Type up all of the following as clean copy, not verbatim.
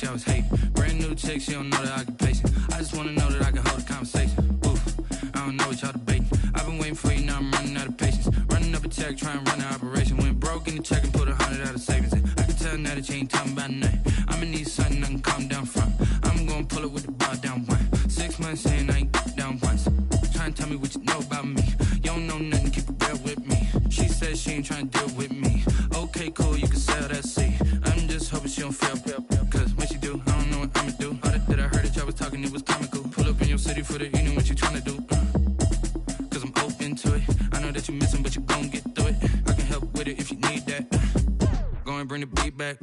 I was hating. Brand new chick, she don't know the occupation. I just wanna know that I can hold a conversation. Oof, I don't know what y'all debating. I've been waiting for you, now I'm running out of patience. Running up a check, trying to run an operation. Went broke in the check and put 100 out of savings in. I can tell now that you ain't talking about nothing. I'ma need something I can calm down from. I'm gonna pull it with the bar down one. 6 months in, I ain't down once. Trying to tell me what you know about me. You don't know nothing, keep it real with me. She said she ain't trying to deal with me. Okay, cool, you can sell that seat. I'm just hoping she don't feel. Cause when she do, I don't know what I'ma do. All that I heard that y'all was talking, it was comical. Pull up in your city for the evening, what you trying to do? Cause I'm open to it. I know that you missing, but you gon' get through it. I can help with it if you need that. Go and bring the beat back.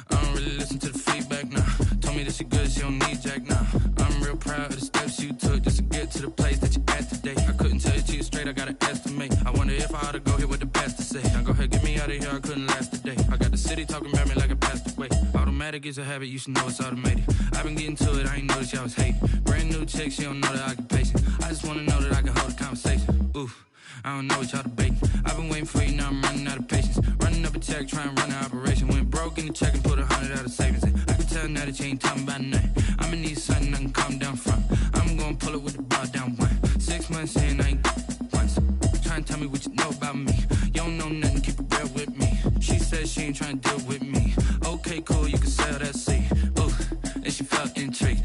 I don't really listen to the feedback, nah. Told me that she good, she don't need jack, nah. I'm real proud of the steps you took just to get to the place that you at today. I couldn't tell you to you straight, I gotta estimate. I wonder if I ought to go here with the pastor say. Now go ahead, get me out of here, I couldn't last a day. I got the city talking about me like a passed away. Automatic is a habit, you should know it's automated. I've been getting to it, I ain't noticed y'all was hating. Brand new chick, she don't know the occupation. I just wanna know that I can hold a conversation. Oof, I don't know what y'all debating. I've been waiting for you, now I'm running out of patience. Running up a check, trying to run an operation. Went broke in the check and put 100 out of savings in. I can tell now that you ain't talking about nothing. I'ma need something I can calm down from. I'm gonna pull it with the bar down one. 6 months in, I ain't once. Trying to tell me what you know about me. You don't know nothing, keep it real with me. She said she ain't trying to deal with me. Okay, cool, you can sell that seat. Ooh, and she felt intrigued.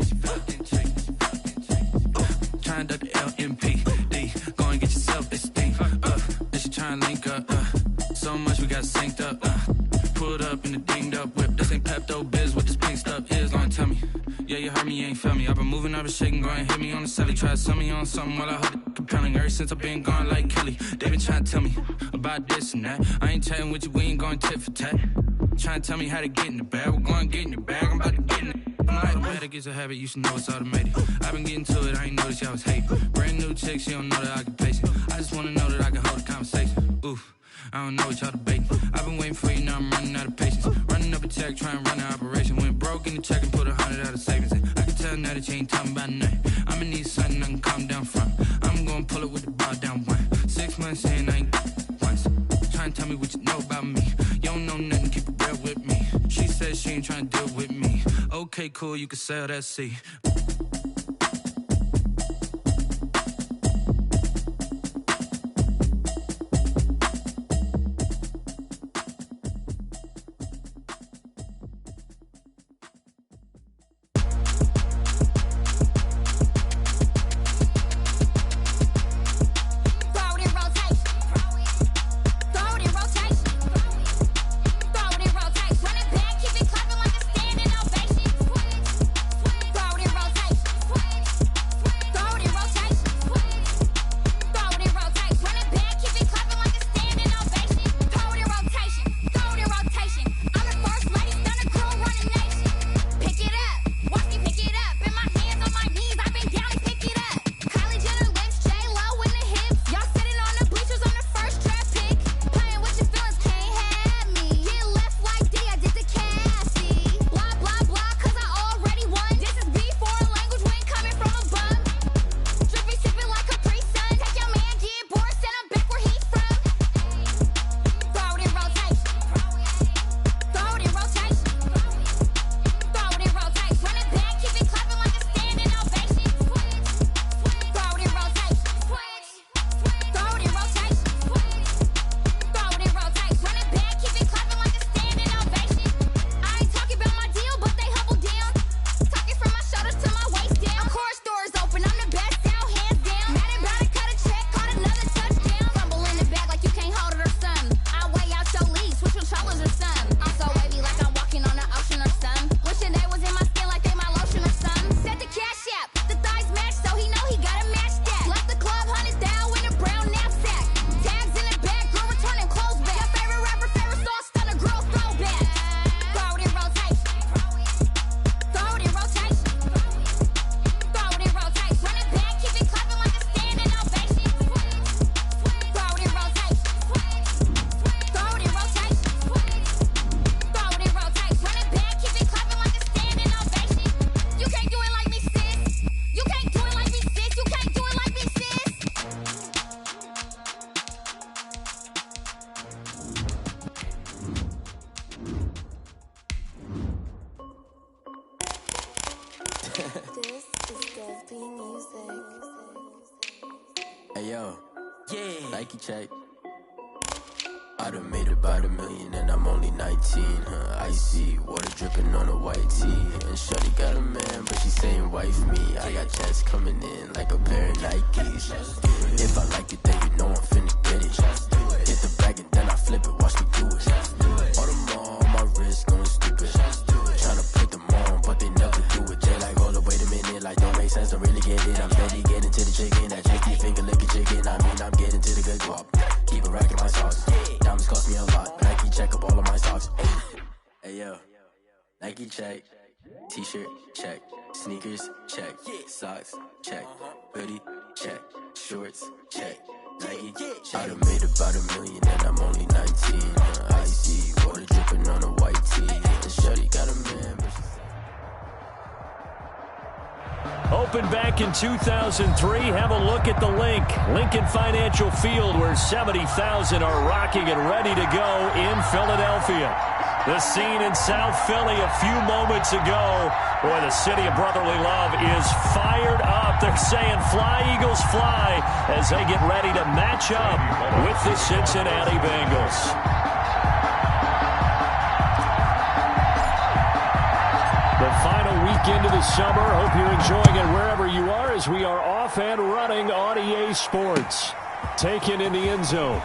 Trying to duck the LMPD. Go and get your self-esteem. And she trying to link up. So much we got synced up. Pulled up in the dinged up whip. This ain't Pepto-Biz, what this pink stuff is. Gonna tell me. Yeah, you heard me, you ain't felt me. I've been moving, I've been shaking, go and hit me on the celly. Try to sell me on something while I hold it compelling. Ever since I've been gone like Kelly, they been trying to tell me about this and that. I ain't chatting with you, we ain't going tit for tat. Trying to tell me how to get in the bag. We're going to get in your bag, I'm about to get in it. I'm like, automatic is a habit, you should know it's automated. I've been getting to it, I ain't noticed y'all was hating. Brand new chick, she don't know the occupation. I just wanna know that I can hold a conversation. Oof, I don't know what y'all debating. I've been waiting for you, now I'm running out of patience. Running up a check, trying to run an operation. Went broke in the check and put 100 out of savings in. I can tell now that you ain't talking about nothing. I'ma need something I can calm down from. I'm gonna pull it with the bar down one. 6 months in, I ain't once. Trying to tell me what you know about me. You don't know nothing, keep it real with me. She said she ain't trying to deal with me. Okay, cool, you can sell that seat. Rotation. This is Dev Music. Hey yo, yeah, Nike check. I done made about $1 million and I'm only 19, Icy, water dripping on a white tee. And shorty got a man, but she saying wife me. I got checks coming in like a pair of Nikes. If I like it, then you know I'm finna get it. Hit the bag and then I flip it, watch me do it. All them on my wrist going stupid. Tryna put them on, but they never do it. They like, hold up, wait a minute, like don't make sense, don't really get it. I'm steady getting to the chicken, that chicky finger licking chicken. I mean, I'm getting to the good guap. Keep a rack in my socks. Diamonds cost me a lot. Nike check up all of my socks. Hey yo, Nike check. T-shirt check. Sneakers check. Socks check. Hoodie check. Shorts check. Nike. I done made about $1 million and I'm only 19. Icy, water dripping on a white tee. And shorty got a man, but she's Opened back in 2003. Have a look at the link. Lincoln Financial Field, where 70,000 are rocking and ready to go in Philadelphia. The scene in South Philly a few moments ago. Boy, the city of brotherly love is fired up. They're saying fly, Eagles, fly, as they get ready to match up with the Cincinnati Bengals. The final weekend of the summer. Hope you're enjoying it wherever you are as we are off and running on EA Sports. Taken in the end zone.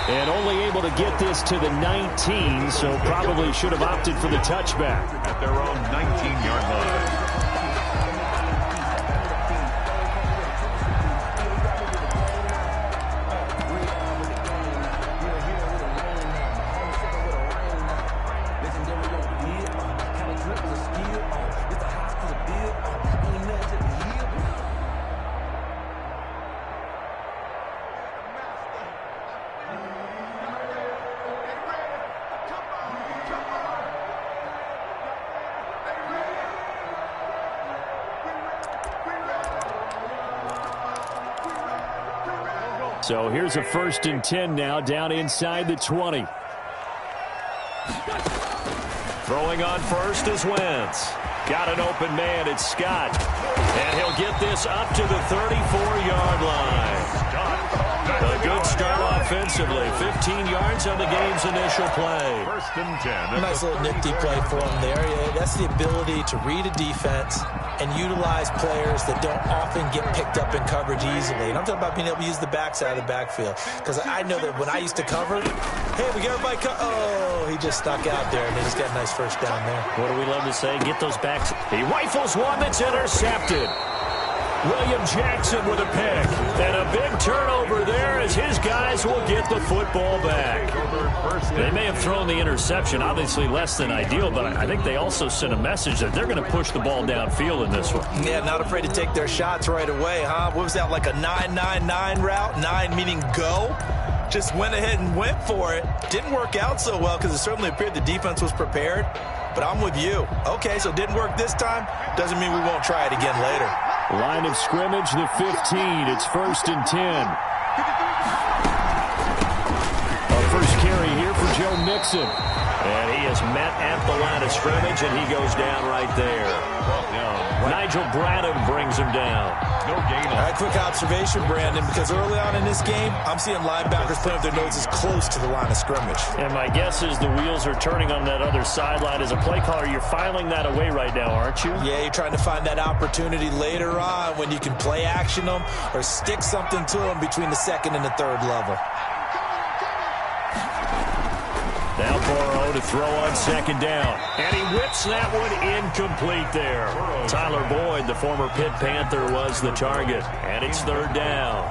And only able to get this to the 19, so probably should have opted for the touchback. At their own 19-yard line. So here's a 1st and 10 now, down inside the 20. Throwing on first is Wentz. Got an open man, it's Scott. And he'll get this up to the 34-yard line. A good start offensively. 15 yards on the game's initial play. 1st and 10. Nice little nifty play for him there. Yeah, that's the ability to read a defense and utilize players that don't often get picked up in coverage easily. And I'm talking about being able to use the backside of the backfield. Because I know that when I used to cover, hey, we got everybody oh, he just stuck out there, and they just got a nice first down there. What do we love to say? Get those backs. He rifles one that's intercepted. William Jackson with a pick. And a big turnover there as his guys will get the football back. They may have thrown the interception, obviously less than ideal, but I think they also sent a message that they're going to push the ball downfield in this one. Yeah, not afraid to take their shots right away, huh? What was that, like a 9-9-9 route? 9 meaning go? Just went ahead and went for it. Didn't work out so well because it certainly appeared the defense was prepared. But I'm with you. Okay, so it didn't work this time. Doesn't mean we won't try it again later. Line of scrimmage, the 15. It's 1st and 10. Our first carry here for Joe Mixon. And he is met at the line of scrimmage, and he goes down right there. Nigel Bradham brings him down. No gain on. All right, quick observation, Brandon, because early on in this game, I'm seeing linebackers putting up their noses close to the line of scrimmage. And my guess is the wheels are turning on that other sideline. As a play caller, you're filing that away right now, aren't you? Yeah, you're trying to find that opportunity later on when you can play action them or stick something to them between the 2nd and the 3rd level. Now Burrow to throw on 2nd down. And he whips that one incomplete there. Tyler Boyd, the former Pitt Panther, was the target. And it's 3rd down.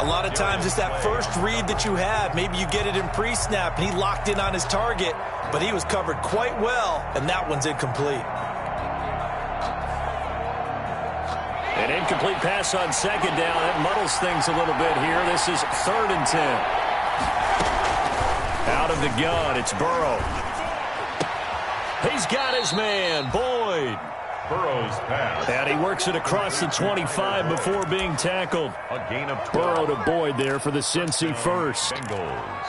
A lot of times it's that first read that you have. Maybe you get it in pre-snap and he locked in on his target, but he was covered quite well, and that one's incomplete. An incomplete pass on 2nd down. That muddles things a little bit here. This is 3rd and 10. Out of the gun, it's Burrow. He's got his man, Boyd. Burrow's pass. And he works it across the 25 before being tackled. A gain of 12. Burrow to Boyd there for the Cincy first. Bengals.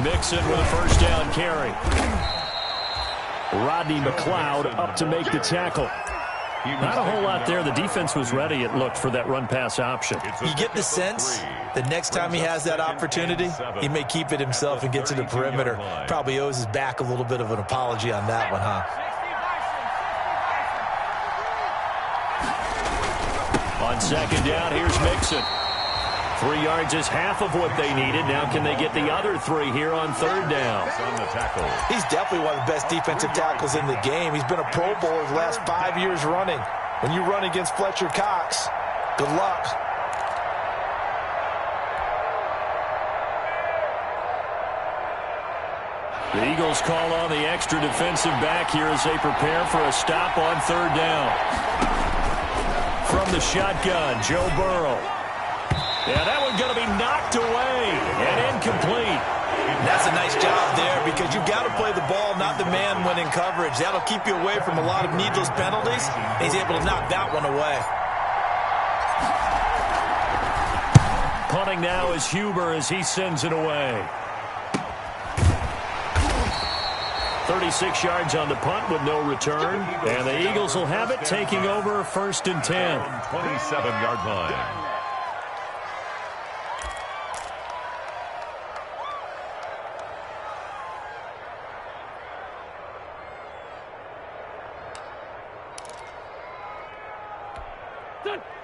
Mixon with a first down carry. Rodney McLeod up to make the tackle. Not a whole lot there. The defense was ready, it looked, for that run-pass option. You get the sense the next time he has that opportunity, he may keep it himself and get to the perimeter. Probably owes his back a little bit of an apology on that one, huh? On second down, here's Mixon. 3 yards is half of what they needed. Now can they get the other 3 here on third down? He's definitely one of the best defensive tackles in the game. He's been a Pro Bowler the last 5 years running. When you run against Fletcher Cox, good luck. The Eagles call on the extra defensive back here as they prepare for a stop on third down. From the shotgun, Joe Burrow. Yeah, that one's going to be knocked away and incomplete. That's a nice job there because you've got to play the ball, not the man when in coverage. That'll keep you away from a lot of needless penalties. He's able to knock that one away. Punting now is Huber as he sends it away. 36 yards on the punt with no return. And the Eagles will have it, taking over first and 10. 27-yard line.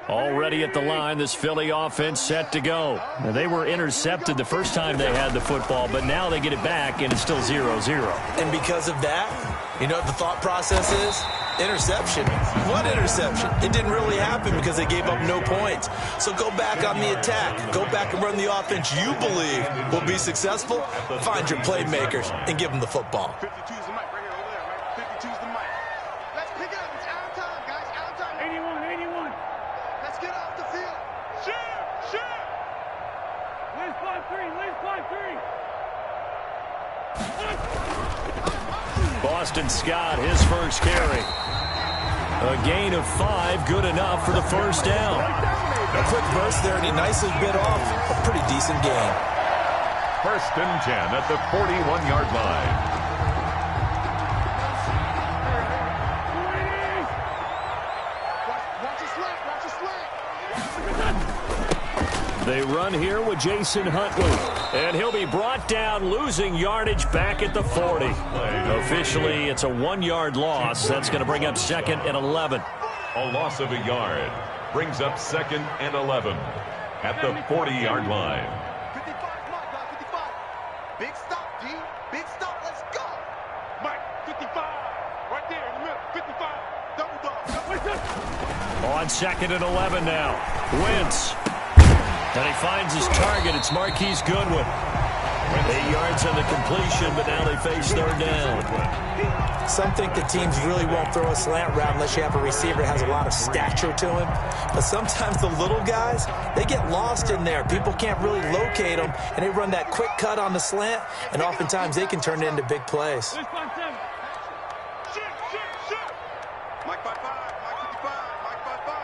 Already at the line, this Philly offense set to go. Now, they were intercepted the first time they had the football, but now they get it back, and it's still 0-0. And because of that, you know what the thought process is? Interception. What interception? It didn't really happen because they gave up no points. So go back on the attack. Go back and run the offense you believe will be successful. Find your playmakers and give them the football. 52's the mic right here over there, right? 52's the mic. Let's pick it up. It's out of time, guys. Out of time. 81. Let's get off the field. Shoot. Liz 5-3. Boston Scott, his first carry. A gain of 5, good enough for the first down. A quick burst there, and he nicely bit off a pretty decent gain. First and 10 at the 41-yard line. They run here with Jason Huntley. And he'll be brought down, losing yardage back at the 40. Officially, it's a 1-yard loss. That's going to bring up second and 11. A loss of a yard brings up second and 11 at the 40-yard line. 55, come on, guys, 55. Big stop, D. Big stop, let's go. Mike, 55. Right there in the middle, 55. Double dog. On second and 11 now. Wentz. And he finds his target. It's Marquise Goodwin. 8 yards on the completion, but now they face third down. Some think the teams really won't throw a slant route unless you have a receiver that has a lot of stature to him. But sometimes the little guys, they get lost in there. People can't really locate them, and they run that quick cut on the slant, and oftentimes they can turn it into big plays. Shoot. Mike 55, Mike 55, Mike 55.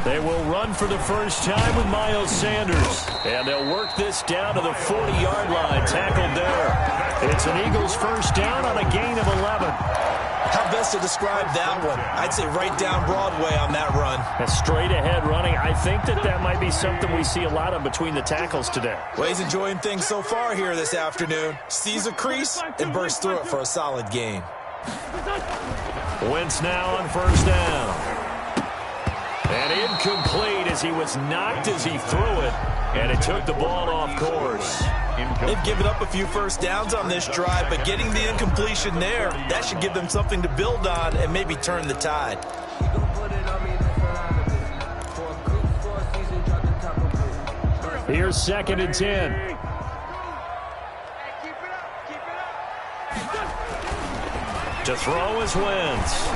They will run for the first time with Miles Sanders. And they'll work this down to the 40-yard line. Tackled there. It's an Eagles first down on a gain of 11. How best to describe that one? I'd say right down Broadway on that run. A straight-ahead running. I think that might be something we see a lot of between the tackles today. Well, he's enjoying things so far here this afternoon. Sees a crease and bursts through it for a solid gain. Wentz now on first down. And incomplete as he was knocked as he threw it. And it took the ball off course. They've given up a few first downs on this drive, but getting the incompletion there, that should give them something to build on and maybe turn the tide. Here's second and 10. To throw is Wentz.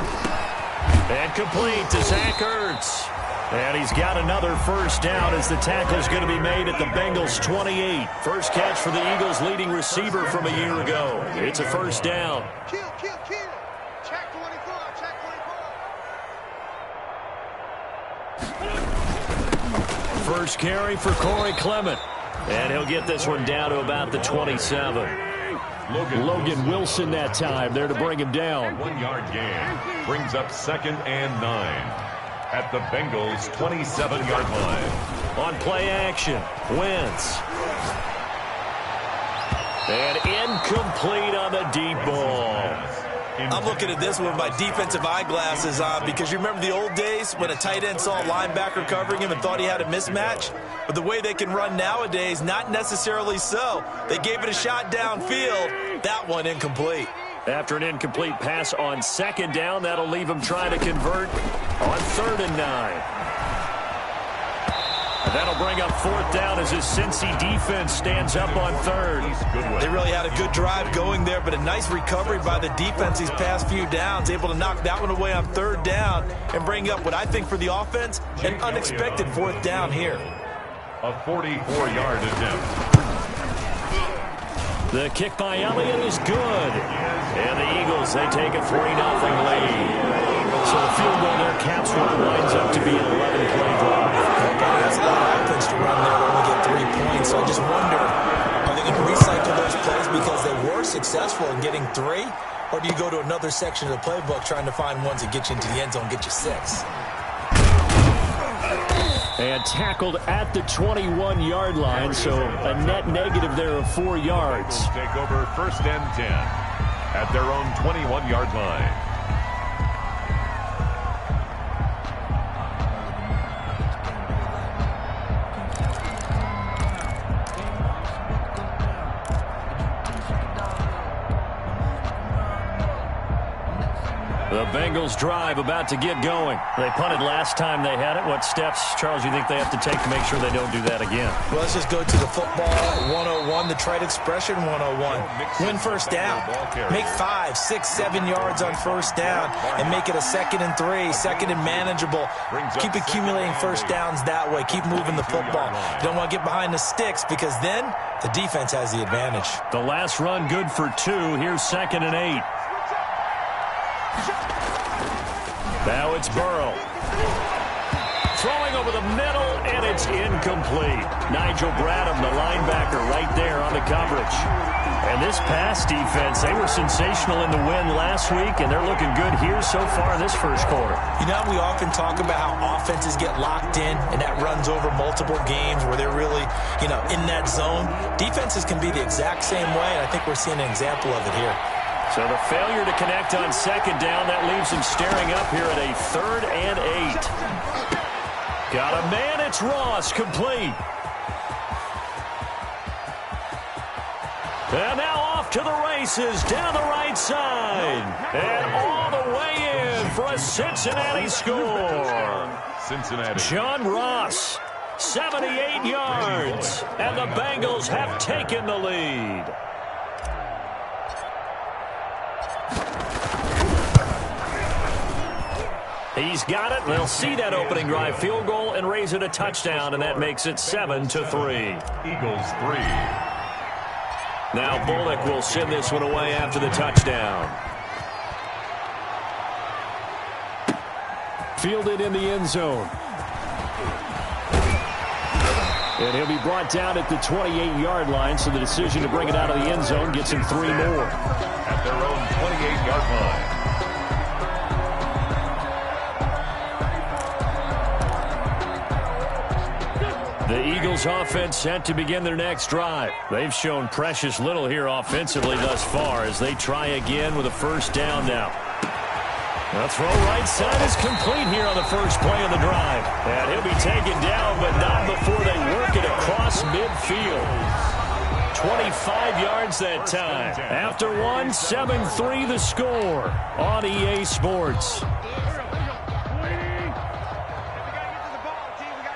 And complete to Zach Ertz. And he's got another first down as the tackle's going to be made at the Bengals 28. First catch for the Eagles' leading receiver from a year ago. It's a first down. Kill. Check 24, check 24. First carry for Corey Clement. And he'll get this one down to about the 27. Logan Wilson that time there to bring him down. 1-yard gain brings up 2nd and 9 at the Bengals' 27-yard line. On play action, Wentz. And incomplete on the deep ball. I'm looking at this one with my defensive eyeglasses on because you remember the old days when a tight end saw a linebacker covering him and thought he had a mismatch? But the way they can run nowadays, not necessarily so. They gave it a shot downfield. That one incomplete. After an incomplete pass on 2nd down, that'll leave him trying to convert on 3rd and 9. And that'll bring up 4th down as his Cincy defense stands up on 3rd. They really had a good drive going there, but a nice recovery by the defense these past few downs, able to knock that one away on 3rd down and bring up what I think for the offense, an unexpected 4th down here. A 44-yard attempt. The kick by Elliott is good. And the Eagles, they take a 3-0 lead. So the field goal there caps what winds up to be an 11-play drive. That's a lot of offense to run there to only get 3 points. So I just wonder, are they going to recycle those plays because they were successful in getting 3? Or do you go to another section of the playbook trying to find ones that get you into the end zone, get you 6? And tackled at the 21-yard line, so a net negative there of 4 yards. Take over 1st and 10 at their own 21-yard line. The Bengals drive about to get going. They punted last time they had it. What steps, Charles, you think they have to take to make sure they don't do that again? Well, let's just go to the football 101, the trade expression 101. Win 1st down. Make 5, 6, 7 yards on 1st down and make it a 2nd and 3, 2nd and manageable. Keep accumulating 1st downs that way. Keep moving the football. You don't want to get behind the sticks because then the defense has the advantage. The last run good for 2. Here's 2nd and 8. Now it's Burrow. Throwing over the middle, and it's incomplete. Nigel Bradham, the linebacker, right there on the coverage. And this pass defense, they were sensational in the win last week, and they're looking good here so far in this 1st quarter. You know, we often talk about how offenses get locked in, and that runs over multiple games where they're really, in that zone. Defenses can be the exact same way, and I think we're seeing an example of it here. So the failure to connect on 2nd down, that leaves him staring up here at a 3rd and 8. Got a man, it's Ross, complete. And now off to the races, down the right side. And all the way in for a Cincinnati score. Cincinnati. John Ross, 78 yards. And the Bengals have taken the lead. He's got it. They'll see that opening drive field goal and raise it a touchdown, and that makes it 7-3. Eagles 3. Now Bullock will send this one away after the touchdown. Fielded in the end zone. And he'll be brought down at the 28-yard line, so the decision to bring it out of the end zone gets him 3 more. At their own 28-yard line. The Eagles offense set to begin their next drive. They've shown precious little here offensively thus far as they try again with a 1st down now. The throw right side is complete here on the first play of the drive. And he'll be taken down, but not before they work it across midfield. 25 yards that time. After one, 7-3 the score on EA Sports.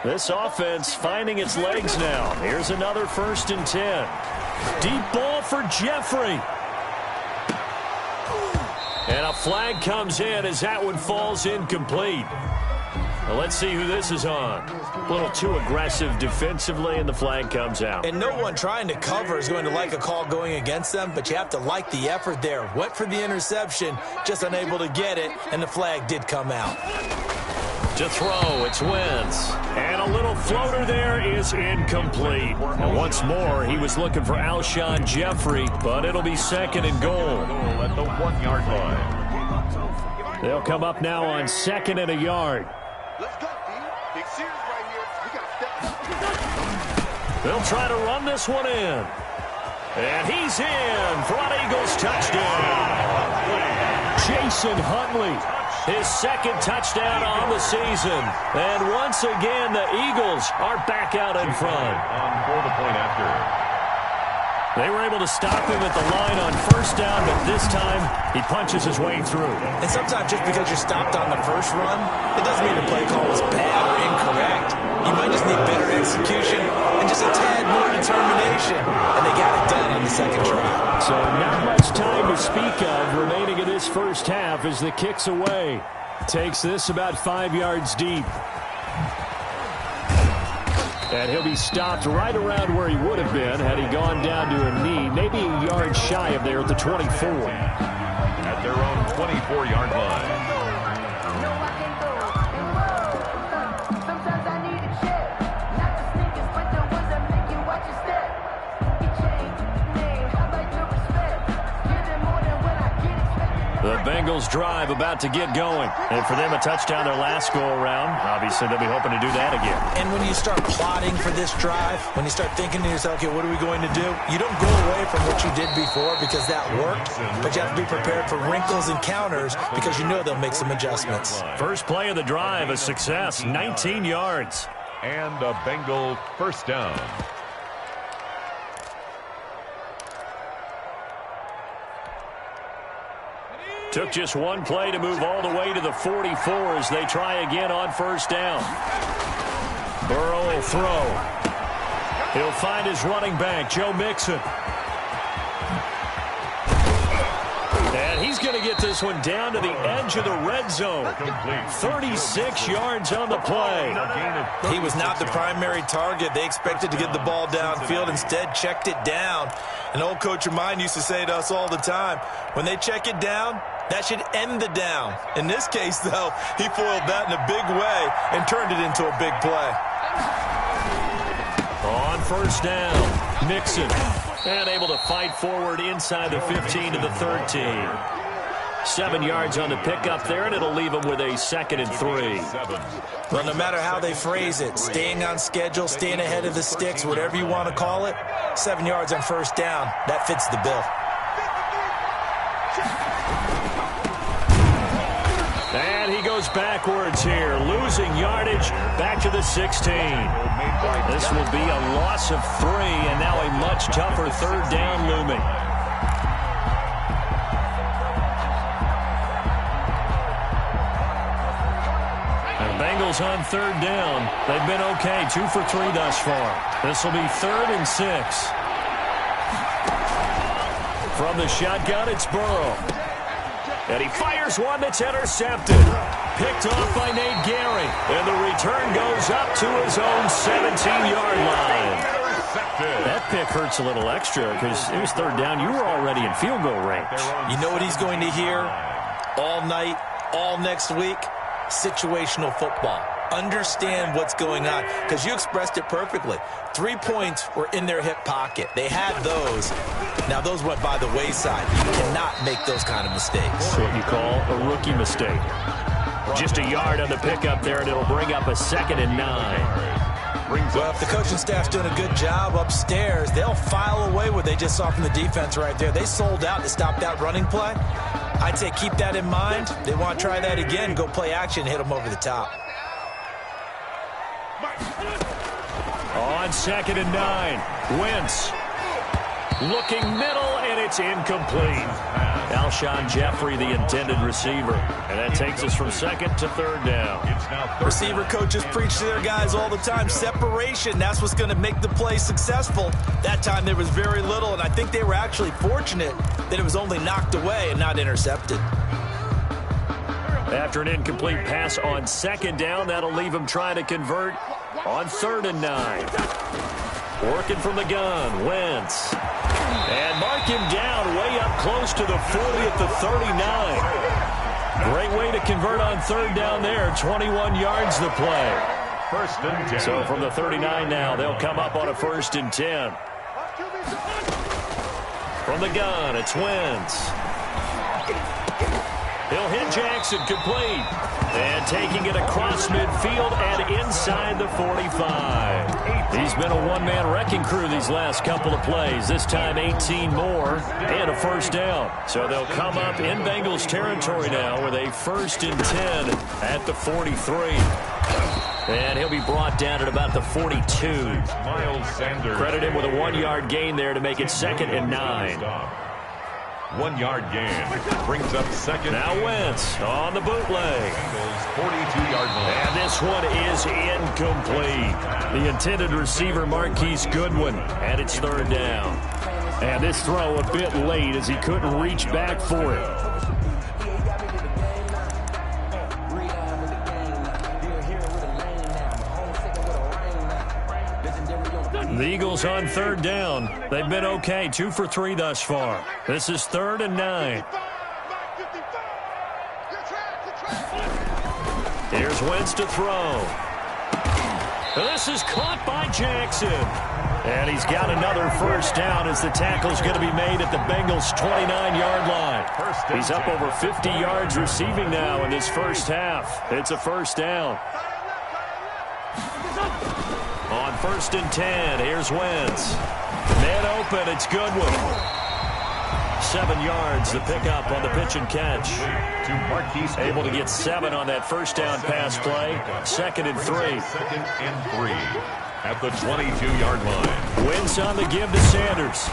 This offense finding its legs now. Here's another 1st and 10. Deep ball for Jeffrey. And a flag comes in as that one falls incomplete. Well, let's see who this is on. A little too aggressive defensively, and the flag comes out. And no one trying to cover is going to like a call going against them, but you have to like the effort there. Went for the interception, just unable to get it, and the flag did come out. To throw, it's Wentz. And a little floater there is incomplete. And once more, he was looking for Alshon Jeffrey, but it'll be second and goal. At the 1-yard line. They'll come up now on second and a yard. Let's go, D. Big series right here. We got to step up. They'll try to run this one in. And he's in for an Eagles touchdown. Jason Huntley, his second touchdown on the season. And once again, the Eagles are back out in front. For the point after. They were able to stop him at the line on first down, but this time he punches his way through. And sometimes just because you're stopped on the first run, it doesn't mean the play call was bad or incorrect. You might just need better execution and just a tad more determination. And they got it done on the second try. So not much time to speak of remaining in this first half as the kick's away. Takes this about 5 yards deep. And he'll be stopped right around where he would have been had he gone down to a knee, maybe a yard shy of there at the 24. At their own 24-yard line. The Bengals drive about to get going. And for them, a touchdown their last go-around. Obviously, they'll be hoping to do that again. And when you start plotting for this drive, when you start thinking to yourself, okay, what are we going to do? You don't go away from what you did before because that worked, but you have to be prepared for wrinkles and counters because you know they'll make some adjustments. First play of the drive, a success, 19 yards. And a Bengal first down. Took just one play to move all the way to the 44 as they try again on first down. Burrow will throw. He'll find his running back, Joe Mixon. And he's going to get this one down to the edge of the red zone. 36 yards on the play. He was not the primary target. They expected to get the ball downfield. Instead, checked it down. An old coach of mine used to say to us all the time, when they check it down, that should end the down. In this case, though, he foiled that in a big way and turned it into a big play. On first down, Mixon. And able to fight forward inside the 15 to the 13. 7 yards on the pickup there, and it'll leave them with a 2nd and 3. Well, no matter how they phrase it, staying on schedule, staying ahead of the sticks, whatever you want to call it, 7 yards on first down, that fits the bill. And he goes backwards here, losing yardage back to the 16. This will be a loss of 3, and now a much tougher third down looming. And Bengals on third down. They've been okay, 2 for 3 thus far. This will be 3rd and 6. From the shotgun, it's Burrow. And he fires one that's intercepted. Picked off by Nate Gary. And the return goes up to his own 17-yard line. That pick hurts a little extra because it was third down. You were already in field goal range. You know what he's going to hear all night, all next week? Situational football. Understand what's going on because you expressed it perfectly. 3 points were in their hip pocket. They had those. Now those went by the wayside. You cannot make those kind of mistakes. That's what you call a rookie mistake. Just a yard on the pickup there, and it'll bring up a 2nd and 9. Well, if the coaching staff's doing a good job upstairs, they'll file away what they just saw from the defense right there. They sold out to stop that running play. I'd say keep that in mind. They want to try that again, go play action, hit them over the top. On 2nd and 9, Wentz looking middle, and it's incomplete. Alshon Jeffrey, the intended receiver. And that takes us from 2nd to 3rd down. Receiver coaches preach to their guys all the time. Separation, that's what's going to make the play successful. That time there was very little, and I think they were actually fortunate that it was only knocked away and not intercepted. After an incomplete pass on 2nd down, that'll leave him trying to convert on 3rd and 9. Working from the gun, Wentz. And mark him down way up close to the 40 at the 39. Great way to convert on third down there. 21 yards the play. First and 10. So from the 39 now, they'll come up on a 1st and 10. From the gun, it's Wentz. He'll hit Jackson, complete. And taking it across midfield and inside the 45. He's been a one-man wrecking crew these last couple of plays. This time 18 more and a 1st down. So they'll come up in Bengals territory now with a 1st and 10 at the 43. And he'll be brought down at about the 42. Miles Sanders. Credit him with a 1-yard gain there to make it 2nd and 9. 1-yard gain brings up 2nd. Now Wentz on the bootleg. 42-yard line. And this one is incomplete. The intended receiver, Marquise Goodwin, and it's 3rd down. And this throw a bit late as he couldn't reach back for it. The Eagles on 3rd down. They've been okay, 2 for 3 thus far. This is 3rd and 9. Here's Wentz to throw. This is caught by Jackson. And he's got another 1st down as the tackle's going to be made at the Bengals' 29-yard line. He's up over 50 yards receiving now in this first half. It's a 1st down. On 1st and 10, here's Wentz. Man open, it's Goodwin. 7 yards, the pickup on the pitch and catch. To Marquise. Able to get 7 on that 1st down pass play. 2nd and 3. 2nd and 3 at the 22-yard line. Wentz on the give to Sanders.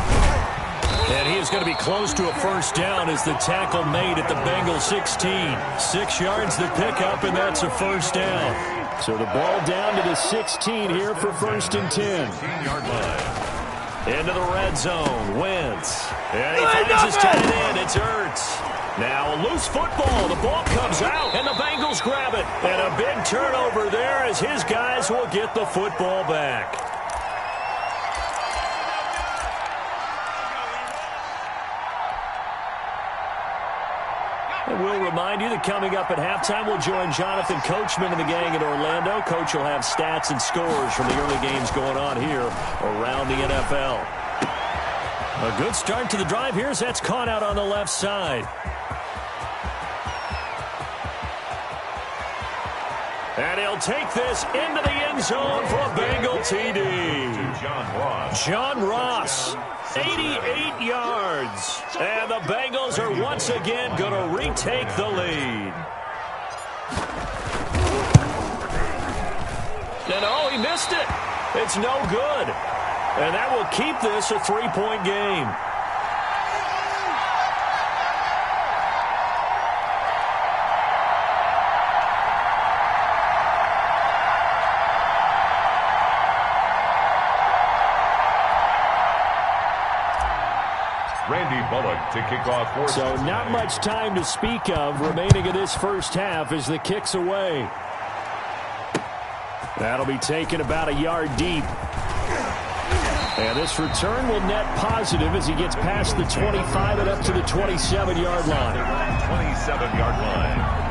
And he is going to be close to a 1st down as the tackle made at the Bengals 16. 6 yards the pickup, and that's a 1st down. So the ball down to the 16 here for 1st and 10. 16-yard line. Into the red zone, Wentz. And he finds his tight end, it's Ertz. Now a loose football, the ball comes out, and the Bengals grab it. And a big turnover there as his guys will get the football back. And we'll remind you that coming up at halftime, we'll join Jonathan Coachman and the gang in Orlando. Coach will have stats and scores from the early games going on here around the NFL. A good start to the drive here as that's caught out on the left side. And he'll take this into the end zone for a Bengal TD. John Ross, 88 yards. And the Bengals are once again going to retake the lead. And oh, he missed it. It's no good. And that will keep this a 3-point game. Randy Bullock to kick off. So not much time to speak of remaining in this first half as the kick's away. That'll be taken about a yard deep. And this return will net positive as he gets past the 25 and up to the 27-yard line. 27-yard line.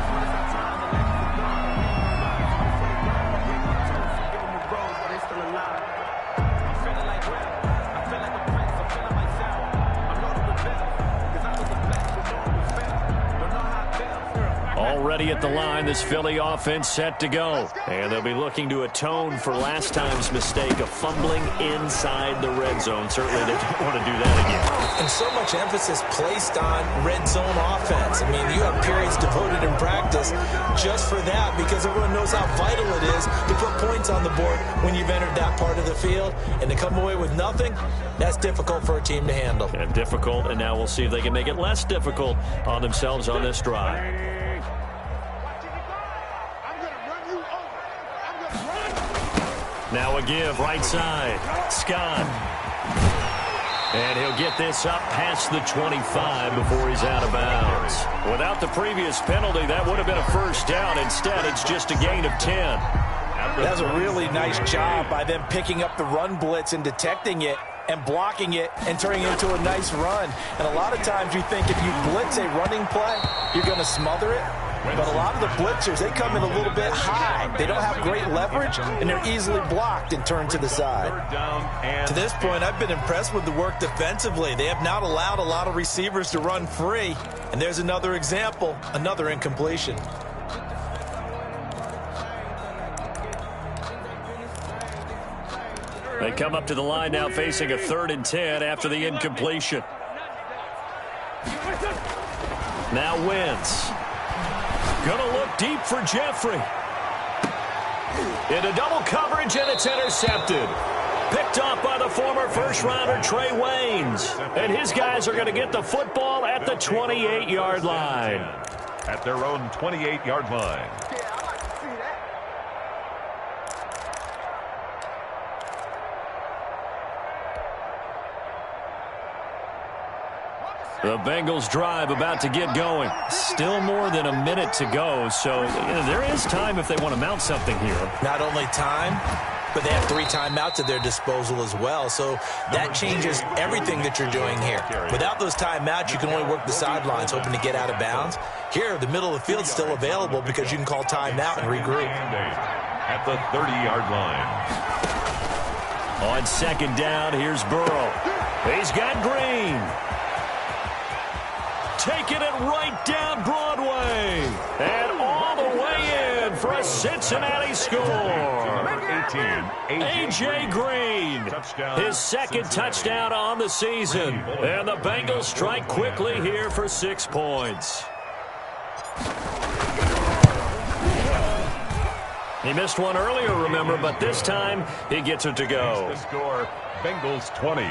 Already at the line, this Philly offense set to go. And they'll be looking to atone for last time's mistake of fumbling inside the red zone. Certainly they don't want to do that again. And so much emphasis placed on red zone offense. I mean, you have periods devoted in practice just for that because everyone knows how vital it is to put points on the board when you've entered that part of the field. And to come away with nothing, that's difficult for a team to handle. And difficult, and now we'll see if they can make it less difficult on themselves on this drive. Now a give, right side. Scott. And he'll get this up past the 25 before he's out of bounds. Without the previous penalty, that would have been a first down. Instead, it's just a gain of 10. That's a really nice job by them picking up the run blitz and detecting it and blocking it and turning it into a nice run. And a lot of times you think if you blitz a running play, you're going to smother it. But a lot of the blitzers, they come in a little bit high. They don't have great leverage, and they're easily blocked and turned to the side. To this point, I've been impressed with the work defensively. They have not allowed a lot of receivers to run free. And there's another example, another incompletion. They come up to the line now facing a 3rd and 10 after the incompletion. Now Wentz. Gonna look deep for Jeffrey. Into double coverage, and it's intercepted. Picked off by the former first-rounder Trey Waynes. And his guys are going to get the football at the 28-yard line. At their own 28-yard line. The Bengals drive about to get going. Still more than a minute to go, so there is time if they want to mount something here. Not only time, but they have 3 timeouts at their disposal as well, so that changes everything that you're doing here. Without those timeouts, you can only work the sidelines, hoping to get out of bounds. Here, the middle of the field is still available because you can call timeout and regroup. At the 30-yard line. On 2nd down, here's Burrow. He's got Green. Taking it right down Broadway. And all the way in for a Cincinnati score. A.J. Green. His 2nd touchdown on the season. And the Bengals strike quickly here for 6 points. He missed one earlier, remember, but this time he gets it to go. The score, Bengals 20,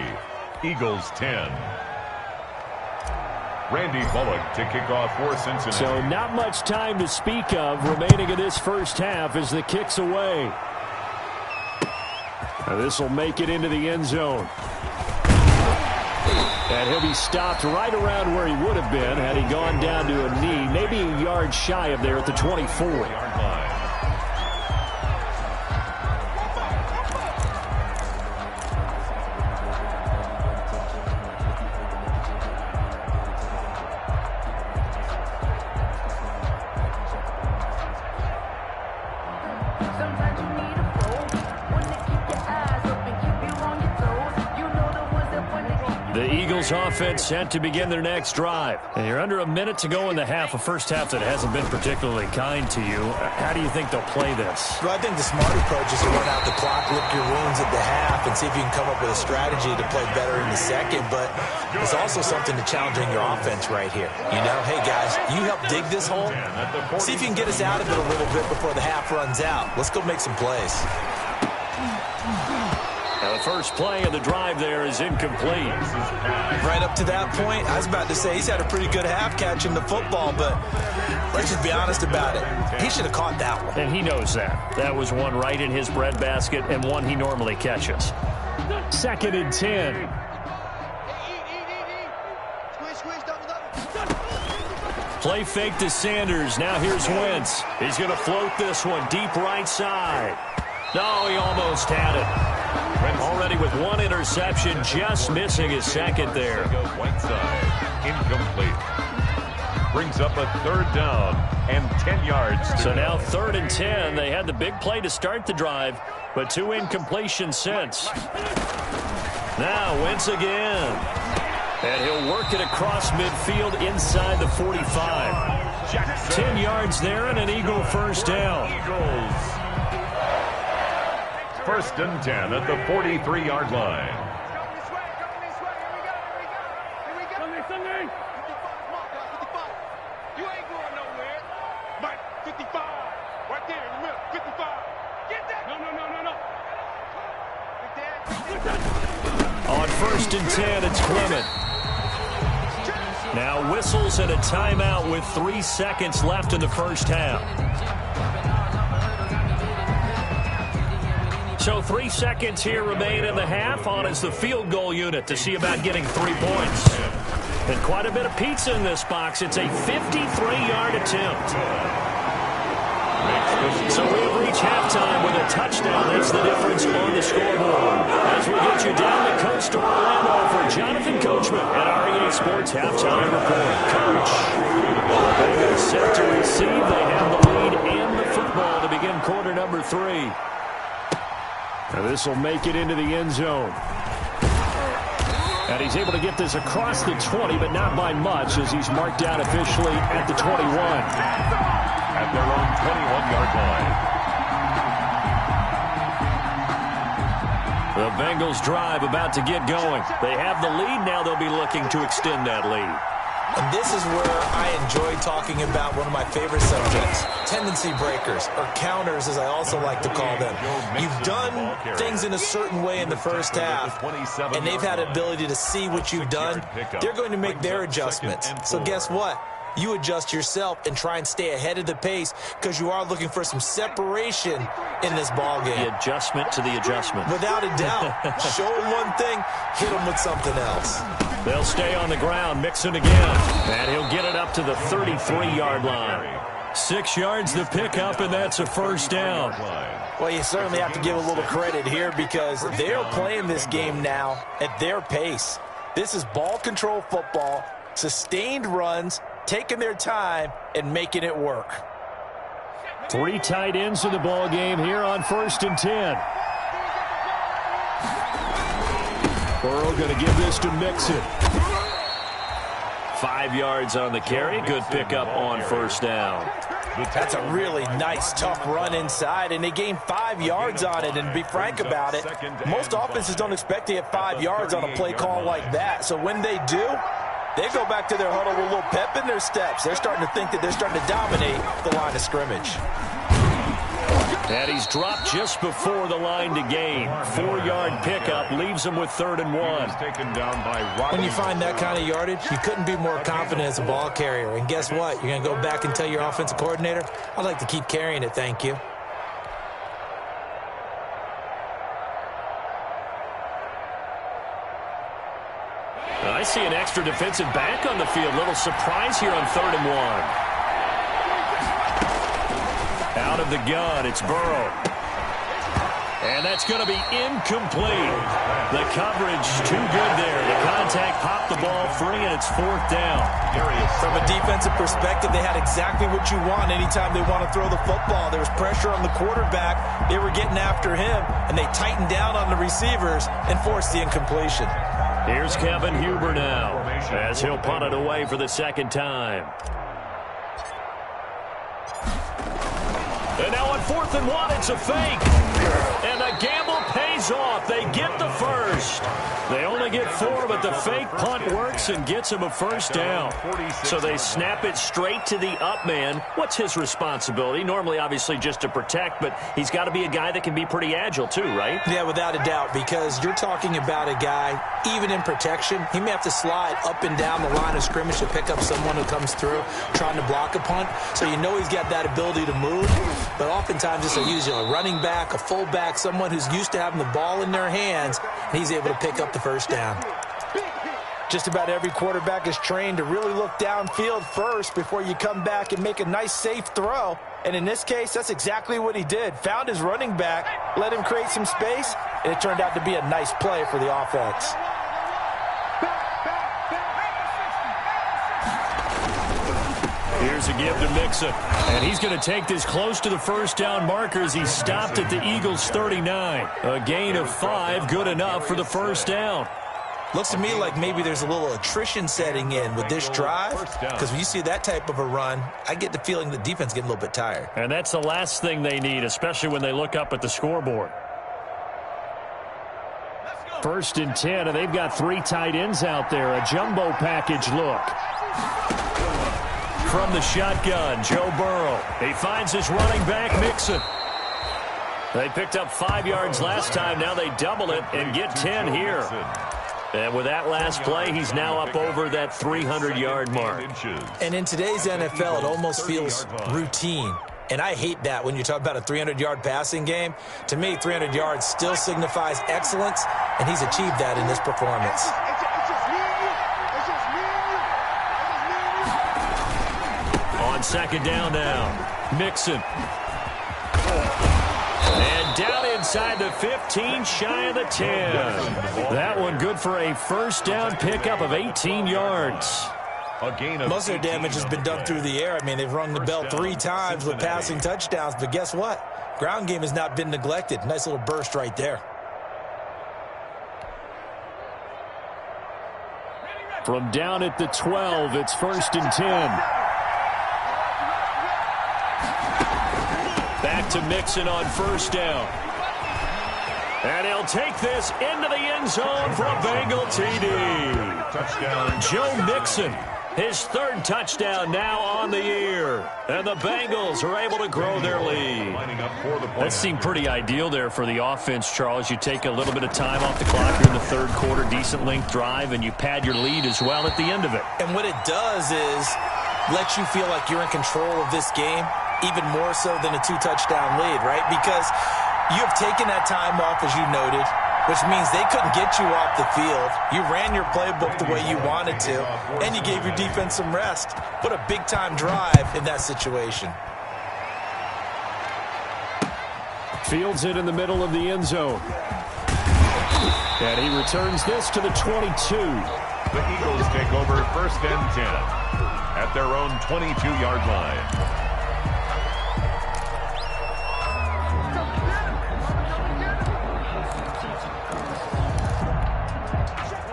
Eagles 10. Randy Bullock to kick off for Cincinnati. So not much time to speak of remaining in this first half as the kick's away. Now this will make it into the end zone. And he'll be stopped right around where he would have been had he gone down to a knee, maybe a yard shy of there at the 24-yard line. Offense set to begin their next drive. And you're under a minute to go in the half, a first half that hasn't been particularly kind to you. How do you think they'll play this? Well, I think the smart approach is to run out the clock, lick your wounds at the half, and see if you can come up with a strategy to play better in the second. But there's also something to challenging your offense right here. You know, hey, guys, you help dig this hole. See if you can get us out of it a little bit before the half runs out. Let's go make some plays. The first play of the drive there is incomplete. Right up to that point, I was about to say he's had a pretty good half catching the football, but let's just be honest about it. He should have caught that one. And he knows that. That was one right in his breadbasket and one he normally catches. 2nd and 10. Play fake to Sanders. Now here's Wentz. He's going to float this one deep right side. No, he almost had it. Already with 1 interception, just missing his 2nd there. White side, incomplete. Brings up a 3rd down and 10 yards. So now 3rd and 10. They had the big play to start the drive, but 2 incompletions since. Now Wentz again. And he'll work it across midfield inside the 45. 10 yards there and an Eagle first down. Eagles. 1st and 10 at the 43-yard line. You ain't going nowhere. Mike, 55. Right there in the middle. 55. Get that. No. On 1st and 10, it's Clement. Now whistles and a timeout with 3 seconds left in the first half. So 3 seconds here remain in the half. On is the field goal unit to see about getting 3 points. And quite a bit of pizza in this box. It's a 53-yard attempt. So we have reached halftime with a touchdown. That's the difference on the scoreboard. As we get you down the coast to Orlando for Jonathan Coachman at REA Sports Halftime Report. Coach, set to receive. They have the lead and the football to begin quarter number 3. Now this will make it into the end zone. And he's able to get this across the 20, but not by much, as he's marked down officially at the 21. At their own 21-yard line. The Bengals drive about to get going. They have the lead. Now they'll be looking to extend that lead. And this is where I enjoy talking about one of my favorite subjects, tendency breakers, or counters as I also like to call them. You've done things in a certain way in the first half, and they've had the ability to see what you've done. They're going to make their adjustments. So guess what? You adjust yourself and try and stay ahead of the pace because you are looking for some separation in this ball game. The adjustment to the adjustment. Without a doubt. Show them one thing, hit them with something else. They'll stay on the ground, Mixon again. And he'll get it up to the 33-yard line. 6 yards the pickup, and that's a first down. Well, you certainly have to give a little credit here because they're playing this game now at their pace. This is ball control football, sustained runs, taking their time and making it work. 3 tight ends in the ball game here on 1st and 10. Burrow going to give this to Mixon. 5 yards on the carry. Good pickup on first down. That's a really nice, tough run inside, and they gained 5 yards on it. And to be frank about it, most offenses don't expect to get 5 yards on a play call like that. So when they do, they go back to their huddle with a little pep in their steps. They're starting to think that they're starting to dominate the line of scrimmage. And he's dropped just before the line to gain. 4-yard pickup leaves him with 3rd and 1. When you find that kind of yardage, you couldn't be more confident as a ball carrier. And guess what? You're going to go back and tell your offensive coordinator, I'd like to keep carrying it, thank you. I see an extra defensive back on the field. Little surprise here on 3rd and 1. Out of the gun, it's Burrow. And that's going to be incomplete. The coverage too good there. The contact popped the ball free, and it's 4th down. From a defensive perspective, they had exactly what you want anytime they want to throw the football. There was pressure on the quarterback. They were getting after him, and they tightened down on the receivers and forced the incompletion. Here's Kevin Huber now, as he'll punt it away for the 2nd time. And now on 4th and 1, it's a fake. And the gamble pays off. They get the first. They only get 4, but the fake punt works and gets them a first down. So they snap it straight to the up man. What's his responsibility? Normally, obviously, just to protect, but he's got to be a guy that can be pretty agile too, right? Yeah, without a doubt, because you're talking about a guy, even in protection, he may have to slide up and down the line of scrimmage to pick up someone who comes through trying to block a punt. So you know he's got that ability to move, but oftentimes it's usually a running back, a fullback, someone who's used to having the ball in their hands, and he's able to pick up the first down. Just about every quarterback is trained to really look downfield first before you come back and make a nice, safe throw. And in this case, that's exactly what he did. Found his running back, let him create some space, and it turned out to be a nice play for the offense. Here's a give to Mixon. And he's going to take this close to the first down marker as he stopped at the Eagles' 39. A gain of 5, good enough for the first down. Looks to me like maybe there's a little attrition setting in with this drive, because when you see that type of a run, I get the feeling the defense getting a little bit tired. And that's the last thing they need, especially when they look up at the scoreboard. 1st and 10, and they've got 3 tight ends out there. A jumbo package look. From the shotgun, Joe Burrow. He finds his running back, Mixon. They picked up 5 yards last time. Now they double it and get 10 here. And with that last play, he's now up over that 300-yard mark. And in today's NFL, it almost feels routine. And I hate that when you talk about a 300-yard passing game. To me, 300 yards still signifies excellence, and he's achieved that in this performance. On 2nd down now, Mixon. And down inside the 15, shy of the 10. That one good for a first down pickup of 18 yards. A gain of Most of their damage has been done through the air. I mean, they've rung the bell 3 times with passing touchdowns, but guess what? Ground game has not been neglected. Nice little burst right there. From down at the 12, it's 1st and 10. Back to Mixon on 1st down. And he'll take this into the end zone for a Bengal TD. Touchdown. Joe Mixon, his 3rd touchdown now on the year. And the Bengals are able to grow their lead. That seemed pretty ideal there for the offense, Charles. You take a little bit of time off the clock here in the 3rd quarter, decent length drive, and you pad your lead as well at the end of it. And what it does is let you feel like you're in control of this game, even more so than a 2-touchdown lead, right? Because you have taken that time off, as you noted, which means they couldn't get you off the field. You ran your playbook the way you wanted to, and you gave your defense some rest. What a big-time drive in that situation. Fields it in the middle of the end zone. And he returns this to the 22. The Eagles take over 1st and 10 at their own 22-yard line.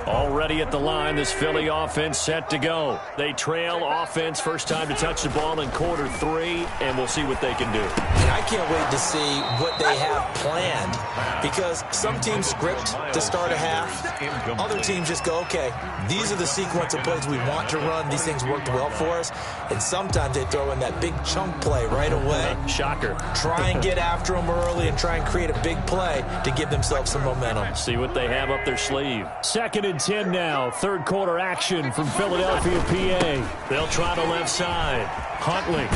Already at the line, this Philly offense set to go. They trail offense, first time to touch the ball in quarter 3, and we'll see what they can do. And I can't wait to see what they have planned, because some teams script to start a half. Other teams just go, okay, these are the sequence of plays we want to run. These things worked well for us. And sometimes they throw in that big chunk play right away. Shocker. Try and get after them early and try and create a big play to give themselves some momentum. See what they have up their sleeve. 2nd and 10 now. 3rd quarter action from Philadelphia, PA. They'll try the left side. Huntley.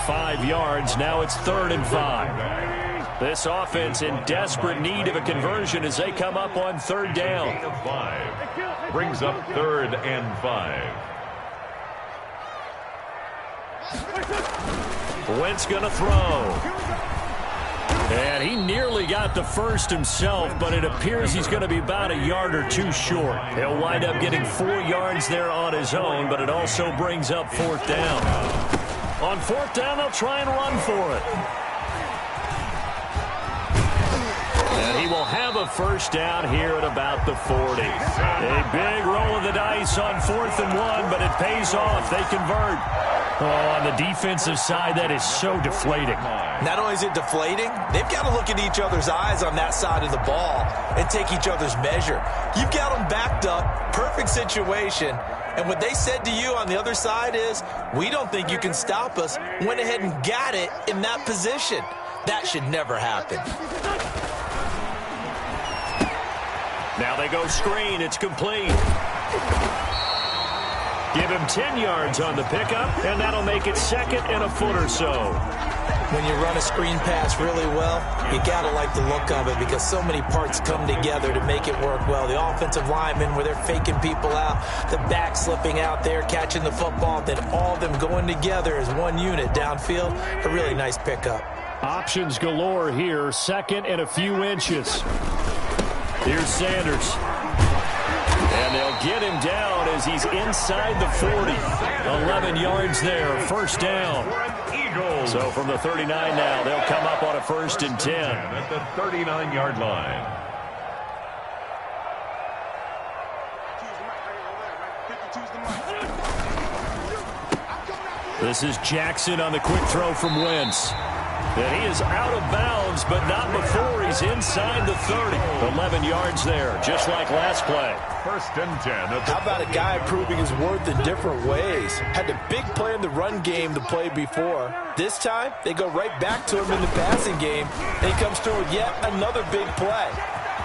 5 yards. Now it's 3rd and 5. This offense in desperate need of a conversion as they come up on 3rd down. Gain of 5. Brings up 3rd and 5. Wentz gonna throw. And he nearly got the first himself, but it appears he's going to be about a yard or 2 short. He'll wind up getting 4 yards there on his own, but it also brings up 4th down. On 4th down, they'll try and run for it. And he will have a 1st down here at about the 40. A big roll of the dice on 4th and 1, but it pays off. They convert. Oh, on the defensive side, that is so deflating. Not only is it deflating, they've got to look at each other's eyes on that side of the ball and take each other's measure. You've got them backed up, perfect situation, and what they said to you on the other side is, we don't think you can stop us. Went ahead and got it in that position. That should never happen. Now they go screen. It's complete. Give him 10 yards on the pickup, and that'll make it 2nd and a foot or so. When you run a screen pass really well, you got to like the look of it because so many parts come together to make it work well. The offensive linemen, where they're faking people out, the back slipping out there, catching the football, then all of them going together as one unit downfield. A really nice pickup. Options galore here, 2nd and a few inches. Here's Sanders. And they'll get him down as he's inside the 40. 11 yards there, 1st down. So from the 39 now, they'll come up on a 1st and 10. At the 39-yard line. This is Jackson on the quick throw from Wentz. And he is out of bounds, but not before he's inside the 30. 11 yards there, just like last play. 1st and 10. How about a guy proving his worth in different ways? Had a big play in the run game the play before. This time, they go right back to him in the passing game, and he comes through with yet another big play.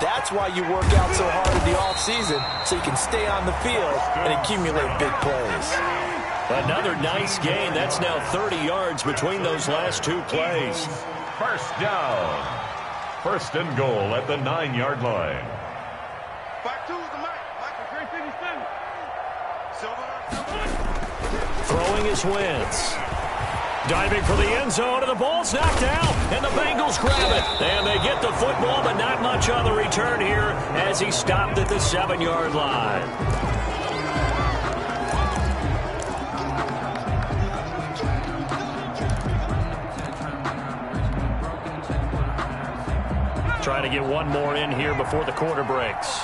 That's why you work out so hard in the offseason, so you can stay on the field and accumulate big plays. Another nice gain. That's now 30 yards between those last 2 plays. 1st down. 1st and goal at the 9-yard line. Back to the mic. Great thing he's done. Throwing is Wentz. Diving for the end zone, and the ball's knocked out, and the Bengals grab it. And they get the football, but not much on the return here as he stopped at the 7-yard line. Trying to get one more in here before the quarter breaks.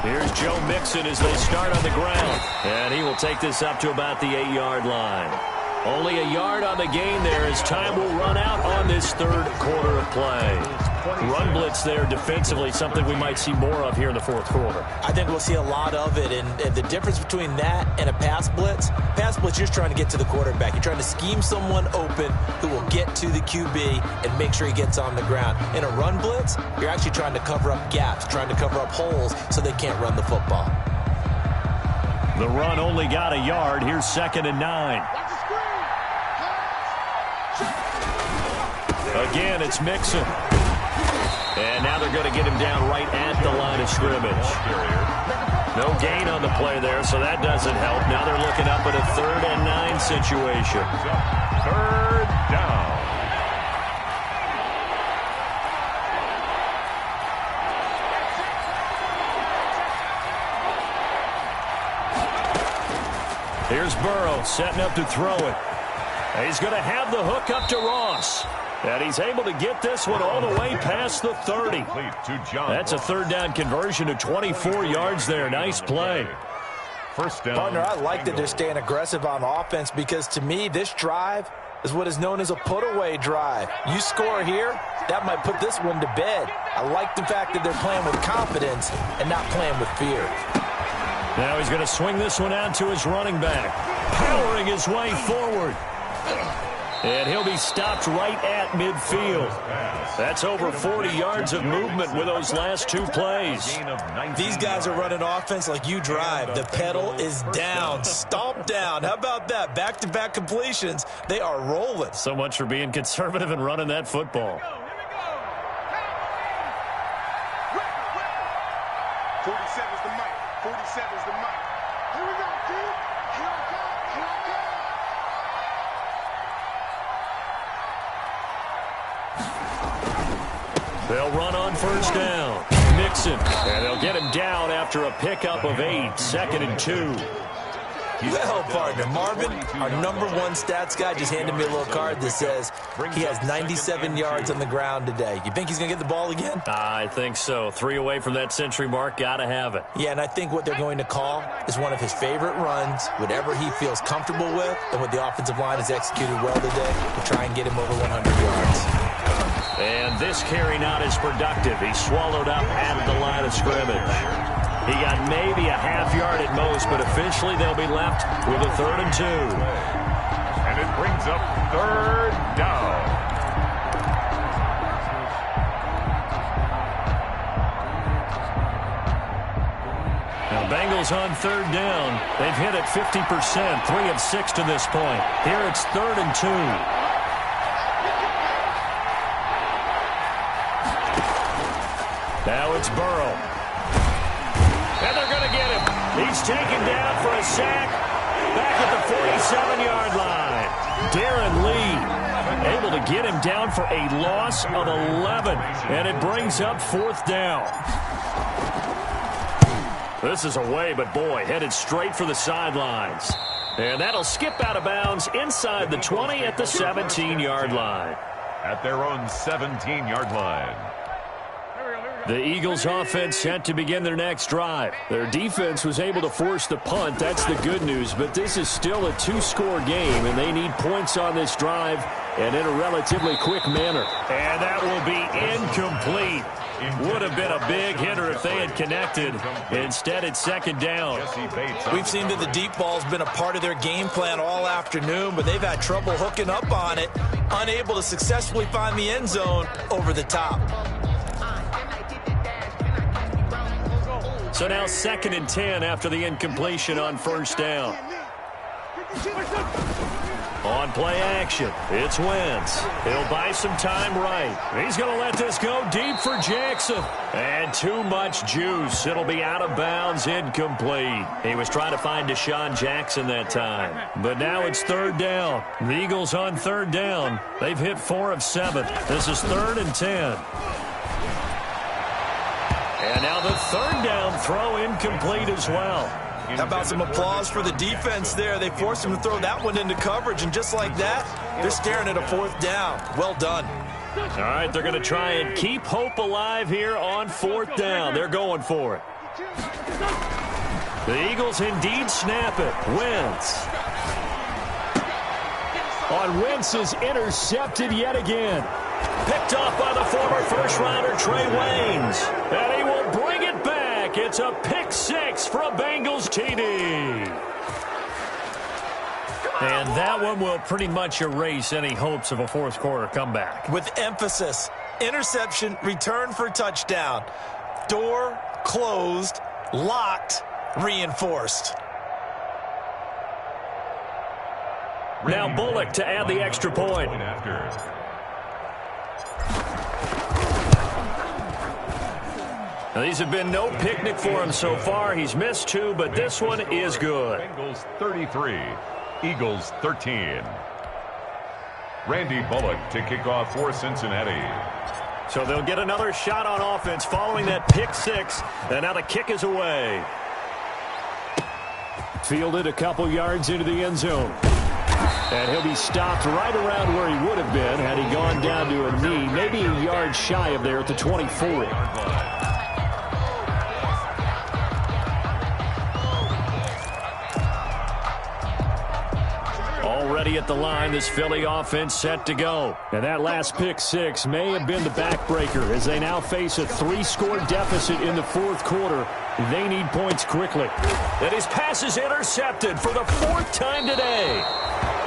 Here's Joe Mixon as they start on the ground. And he will take this up to about the 8-yard line. Only a yard on the gain there as time will run out on this third quarter of play. Run blitz there defensively, something we might see more of here in the fourth quarter. I think we'll see a lot of it, and the difference between that and a pass blitz, you're just trying to get to the quarterback. You're trying to scheme someone open who will get to the QB and make sure he gets on the ground. In a run blitz, you're actually trying to cover up gaps, trying to cover up holes so they can't run the football. The run only got a yard. Here's 2nd and 9. Again, it's Mixon. And now they're going to get him down right at the line of scrimmage. No gain on the play there, so that doesn't help. Now they're looking up at a 3rd and 9 situation. 3rd down. Here's Burrow setting up to throw it. He's going to have the hook up to Ross. And he's able to get this one all the way past the 30. That's a 3rd down conversion of 24 yards there. Nice play. First down. Partner, I like that they're staying aggressive on offense because, to me, this drive is what is known as a put-away drive. You score here, that might put this one to bed. I like the fact that they're playing with confidence and not playing with fear. Now he's going to swing this one out to his running back, powering his way forward. And he'll be stopped right at midfield. That's over 40 yards of movement with those last 2 plays. These guys are running offense like you drive. The pedal is down, stomp down. How about that? Back-to-back completions. They are rolling. So much for being conservative and running that football. 47's the mic. 47's the mic. Here we go, dude. Here I go. Here I go. They'll run on 1st down. Mixon. And they'll get him down after a pickup of 8. 2nd and 2. Well, partner, Marvin, our #1 stats guy, just handed me a little card that says he has 97 yards on the ground today. You think he's going to get the ball again? I think so. 3 away from that century mark. Got to have it. Yeah, and I think what they're going to call is one of his favorite runs, whatever he feels comfortable with, and what the offensive line has executed well today, to try and get him over 100 yards. And this carry not as productive. He swallowed up at the line of scrimmage. He got maybe a half yard at most, but officially they'll be left with a 3rd and 2. And it brings up 3rd down. Now Bengals on 3rd down. They've hit it 50%, 3 of 6 to this point. Here it's 3rd and 2. Now it's Burrow. And they're going to get him. He's taken down for a sack back at the 47-yard line. Darren Lee able to get him down for a loss of 11. And it brings up 4th down. This is away, but boy, headed straight for the sidelines. And that'll skip out of bounds inside the 20 at the 17-yard line. At their own 17-yard line. The Eagles offense set to begin their next drive. Their defense was able to force the punt. That's the good news. But this is still a 2-score game, and they need points on this drive and in a relatively quick manner. And that will be incomplete. Would have been a big hitter if they had connected. Instead, it's 2nd down. We've seen that the deep ball's been a part of their game plan all afternoon, but they've had trouble hooking up on it, unable to successfully find the end zone over the top. So now 2nd and 10 after the incompletion on 1st down. On play action, it's Wentz. He'll buy some time right. He's going to let this go deep for Jackson. And too much juice. It'll be out of bounds, incomplete. He was trying to find Deshaun Jackson that time. But now it's 3rd down. The Eagles on 3rd down. They've hit 4 of 7. This is 3rd and 10. And now the 3rd down throw incomplete as well. How about some applause for the defense there? They forced him to throw that one into coverage, and just like that, they're staring at a 4th down. Well done. All right, they're going to try and keep hope alive here on 4th down. They're going for it. The Eagles indeed snap it. Wentz. On Wentz is intercepted yet again. Picked off by the former first-rounder Trey Waynes. And he will bring it back. It's a pick 6 for a Bengals TD. And that one will pretty much erase any hopes of a fourth-quarter comeback. With emphasis, interception, return for touchdown. Door closed, locked, reinforced. Now Bullock to add the extra point. Now, these have been no picnic for him so far. He's missed 2, but this one is good. Bengals 33, Eagles 13. Randy Bullock to kick off for Cincinnati. So they'll get another shot on offense following that pick 6, and now the kick is away. Fielded a couple yards into the end zone. And he'll be stopped right around where he would have been had he gone down to a knee, maybe a yard shy of there at the 24. Already at the line, this Philly offense set to go. And that last pick 6 may have been the backbreaker as they now face a 3-score deficit in the 4th quarter. They need points quickly. And his pass is intercepted for the 4th time today.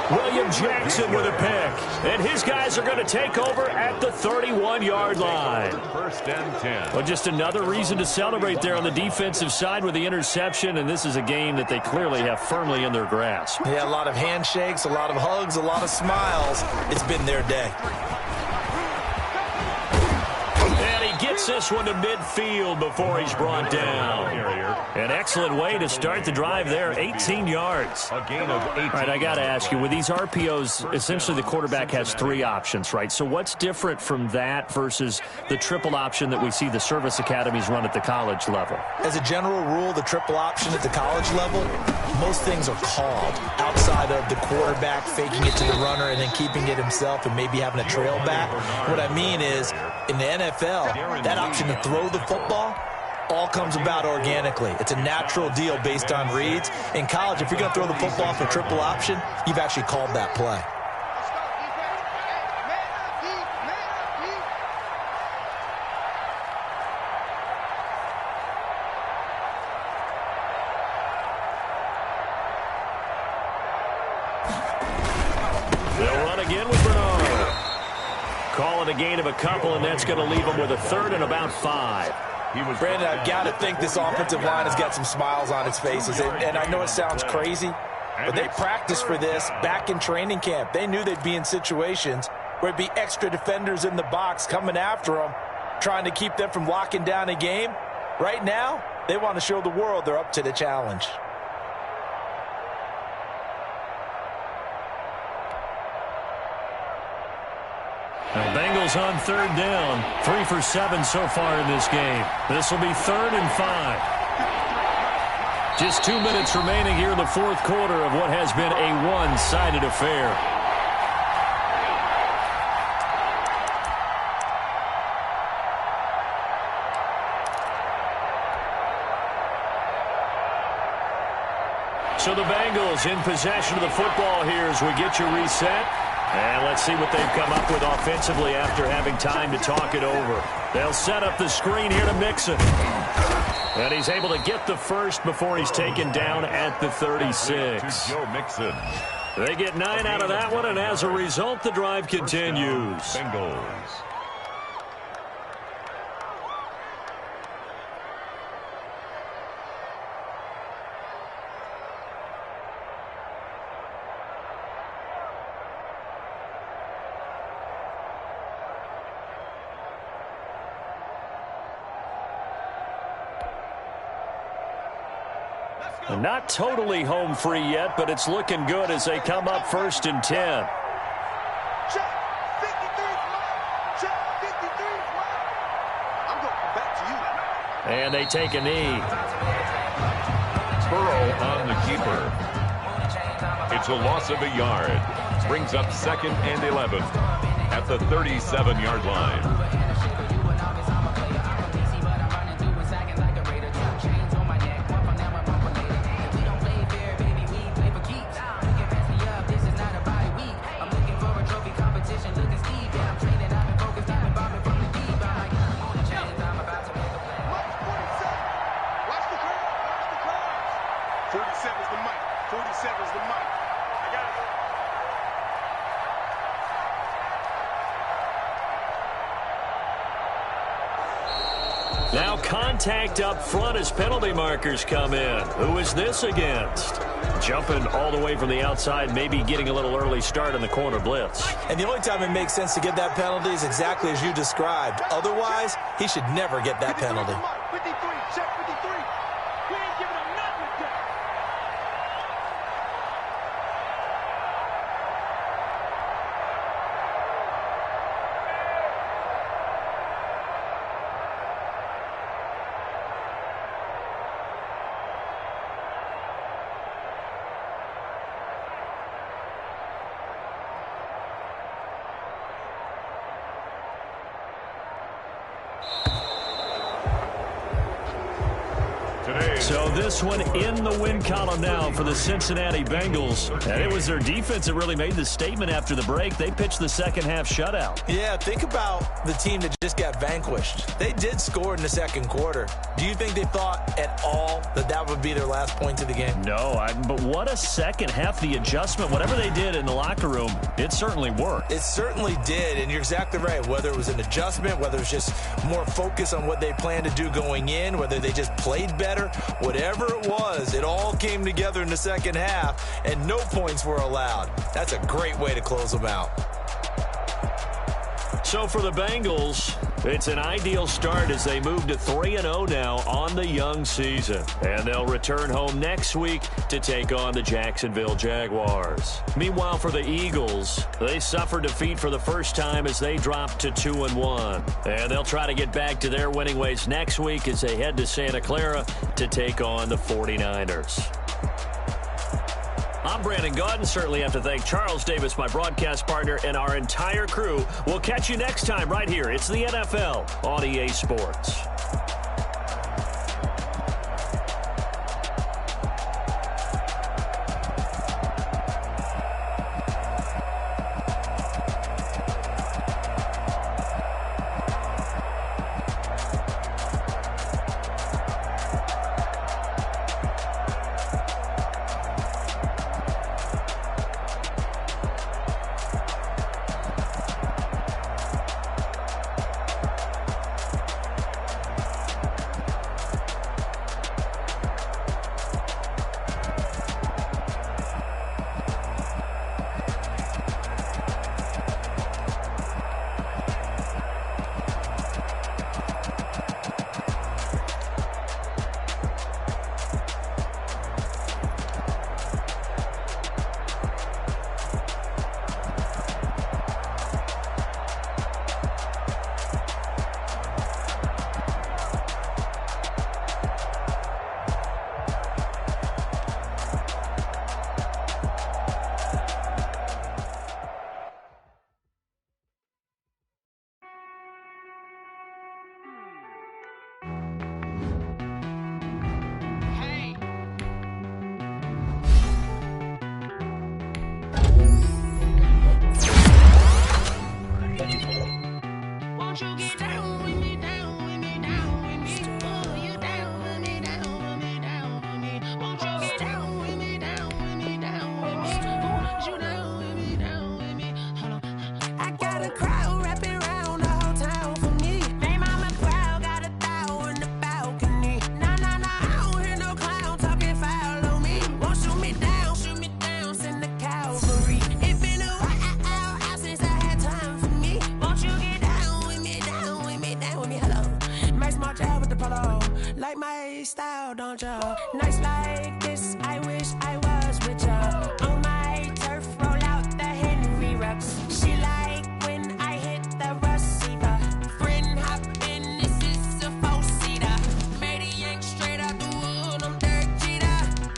William Jackson with a pick. And his guys are going to take over at the 31-yard line. 1st and 10. Well, just another reason to celebrate there on the defensive side with the interception, and this is a game that they clearly have firmly in their grasp. Yeah, a lot of handshakes, a lot of hugs, a lot of smiles. It's been their day. And he gets this one to midfield before he's brought down. An excellent way to start the drive there, 18 yards. A gain of 18. All right, I got to ask you, with these RPOs, essentially the quarterback has 3 options, right? So what's different from that versus the triple option that we see the service academies run at the college level? As a general rule, the triple option at the college level, most things are called outside of the quarterback faking it to the runner and then keeping it himself and maybe having a trail back. What I mean is, in the NFL, that option to throw the football all comes about organically. It's a natural deal based on reads. In college, if you're going to throw the football for triple option, you've actually called that play. They'll run again with Bernard. Call it a gain of a couple, and that's going to leave them with a 3rd and about 5. Brandon, I've got to think this offensive line has got some smiles on its faces. And I know it sounds crazy, but they practiced for this back in training camp. They knew they'd be in situations where it'd be extra defenders in the box coming after them, trying to keep them from locking down a game. Right now, they want to show the world they're up to the challenge. The Bengals on 3rd down. 3 for 7 so far in this game. This will be 3rd and 5. Just 2 minutes remaining here in the 4th quarter of what has been a one-sided affair. So the Bengals in possession of the football here as we get you reset. And let's see what they've come up with offensively after having time to talk it over. They'll set up the screen here to Mixon. And he's able to get the first before he's taken down at the 36. Joe Mixon. They get 9 out of that one, and as a result, the drive continues. Bengals. Not totally home free yet, but it's looking good as they come up 1st and 10. Check. 53's mine. Check. 53's mine. I'm going back to you. And they take a knee. Burrow on the keeper. It's a loss of a yard. Brings up 2nd and 11 at the 37-yard line. Now contact up front as penalty markers come in. Who is this against? Jumping all the way from the outside, maybe getting a little early start in the corner blitz. And the only time it makes sense to get that penalty is exactly as you described. Otherwise, he should never get that penalty. 53, check 53. We ain't giving him nothing to get. So this one in the win column now for the Cincinnati Bengals. And it was their defense that really made the statement after the break. They pitched the second half shutout. Yeah, think about the team that just got vanquished. They did score in the second quarter. Do you think they thought at all that that would be their last point of the game? No, but what a second half. The adjustment, whatever they did in the locker room, it certainly worked. It certainly did, and you're exactly right. Whether it was an adjustment, whether it was just more focus on what they planned to do going in, whether they just played better, whatever it was, it all came together in the second half, and no points were allowed. That's a great way to close them out. So for the Bengals, it's an ideal start as they move to 3-0 now on the young season. And they'll return home next week to take on the Jacksonville Jaguars. Meanwhile, for the Eagles, they suffered defeat for the first time as they dropped to 2-1. And they'll try to get back to their winning ways next week as they head to Santa Clara to take on the 49ers. I'm Brandon Gaudin. Certainly have to thank Charles Davis, my broadcast partner, and our entire crew. We'll catch you next time right here. It's the NFL on EA Sports. Like my style, don't ya? Nights like this, I wish I was with ya. On my turf, roll out the Henry rocks. She like when I hit the receiver. Friend hop in, this is a four-seater. Made a yank straight out the wood, I'm Derek Jeter.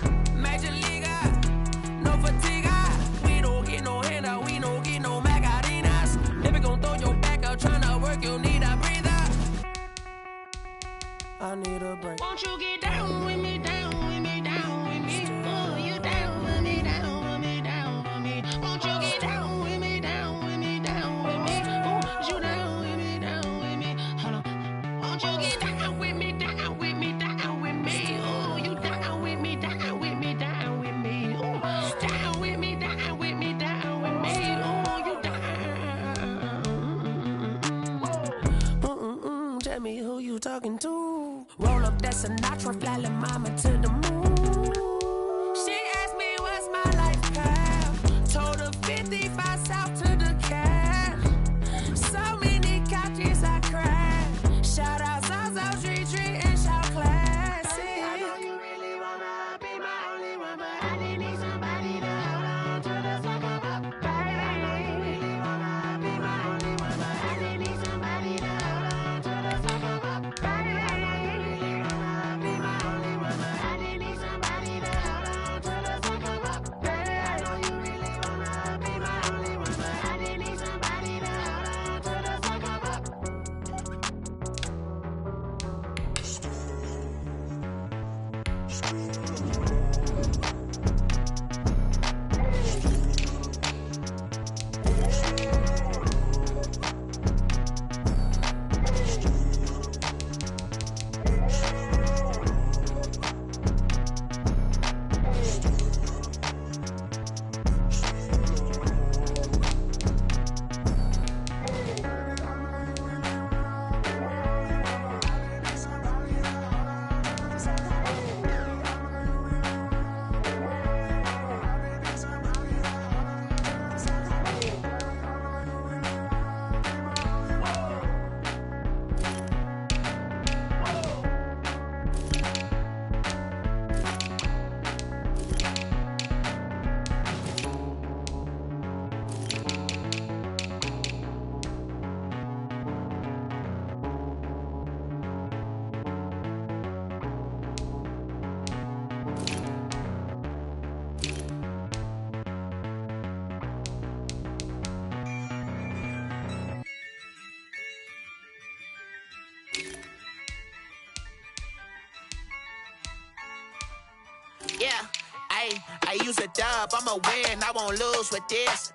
me who you talking to. Roll up that Sinatra, fly la mama to the moon. She asked me what's my life path. Told her 55 south to the cab. So many couches I cried. Shout out Zazo, Street Treat, and shout classic. I know you really wanna be my only one, but I didn't need somebody to hold on to the second up. Baby, I know you really wanna be my only one, but I didn't need somebody to hold on to the second up. Baby, I know you really wanna be my only one, but I didn't need somebody to hold on to the second up. Baby, I know you really wanna be my only one, but I didn't need somebody to hold on to the second up. Yeah, I use a dub, I'ma win, I won't lose with this.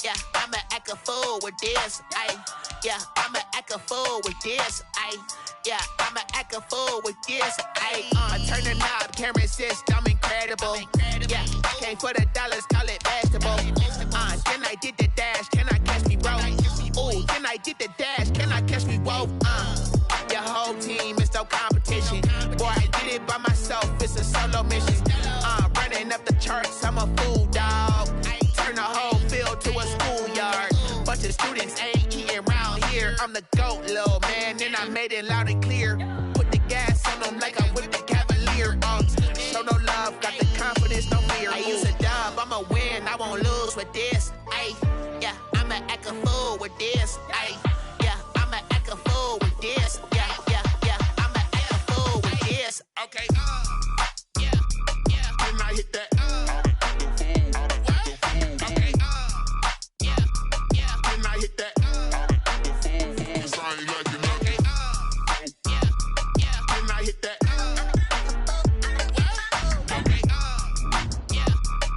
Yeah, I'ma act a fool with this. Yeah, I'ma act a fool with this. Yeah, I'ma act a fool with this. I turn the knob, can't resist, I'm incredible. Yeah, came for the dollars, call it basketball. Then I did the dash, can I catch me, bro? Ooh, then I did the dash, can I catch me, whoa? Your whole team is no competition. Boy, I did it by myself, it's a solo mission. Running up the charts, I'm a fool, dog. Turn the whole field to a schoolyard. Bunch of students ain't eating round here. I'm the GOAT, little man, and I made it loud and clear. Put the gas on them like I'm with the Cavalier. Show no love, got the confidence, no fear. I use a dub, I'ma win, I won't lose with this. Yeah, I'ma act a fool with this. Yeah, I'ma act a fool with this. Yeah, I'ma act a fool with this. Okay, yeah, then I hit that. Okay, yeah, then I hit that. Sorry, like you know. Okay, yeah, then I hit that. Okay,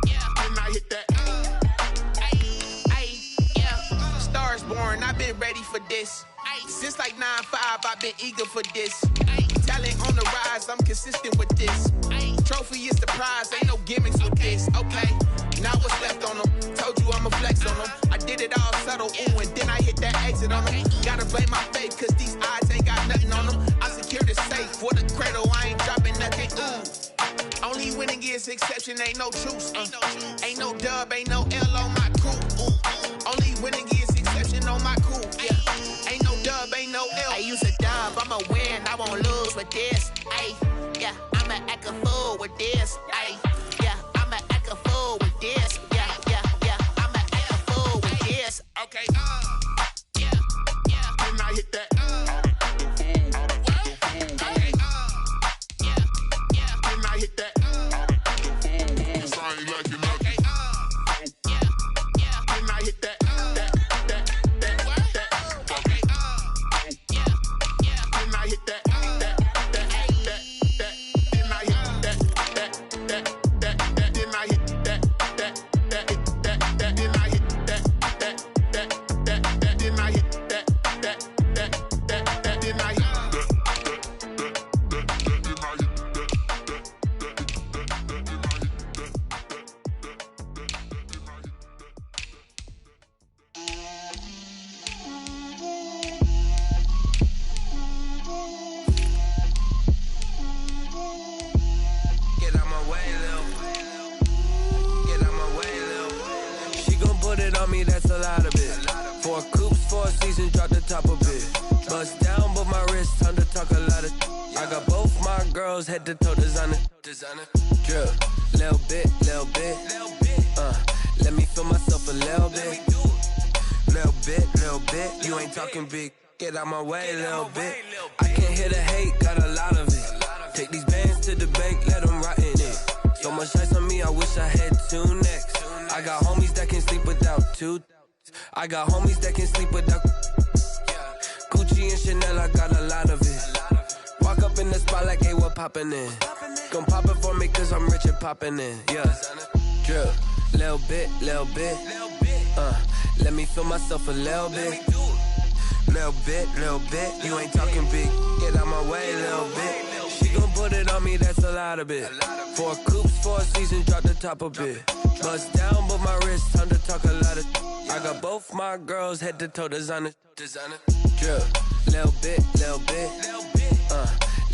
yeah, then I hit that. Yeah, stars born, I've been ready for this. Since like 9-5, I've been eager for this. Talent on the rise, I'm consistent with this. Trophy is the prize, ain't no gimmicks with this. Okay, now what's left on them? Told you I'ma flex on them. I did it all subtle, ooh, and then I hit that exit on them. Gotta blame my faith, cause these eyes ain't got nothing on them. I secure the safe for the cradle, I ain't dropping nothing, ooh. Only winning is exception, ain't no truce. Ain't no dub, ain't no L on my crew. Only winning is exception on my crew. Yeah, ain't no dub, ain't no L. I use a dub, I'ma win, I won't lose with this. Yeah, I'ma act a fool with this. Yeah, I'ma act a fool with this. Yeah, I'ma act a fool with this. Okay, yeah, then I hit that. Okay, yeah, then I hit that. Sorry, like you know. Okay, yeah, then I hit that. Okay, yeah, then I hit that. Then I hit that. seasons, drop the top a bit. Bust down, but my wrist, time to talk a lot of. I got both my girls head to toe designer. Drip, little bit. Let me feel myself a little bit. Little bit. You ain't talking big. Get out my way, little bit. I can't hear the hate, got a lot of it. Take these bands to the bank, let them rot in it. So much ice on me, I wish I had two necks. I got homies that can sleep without two. I got homies that can sleep without. Gucci and Chanel, I got a lot of it. Walk up in the spot like, hey, what poppin' in? Gon' pop it for me, cause I'm rich and poppin' in. Yeah, drip, little bit. Let me feel myself a little bit. Little bit. You ain't talking big. Get out my way, little bit. She gon' put it on me, that's a lot of it. 4 coupes, 4 seasons, drop the top a bit. Bust down, but my wrist, time to talk a lot of. I got both my girls head to toe designer. Drip, little bit.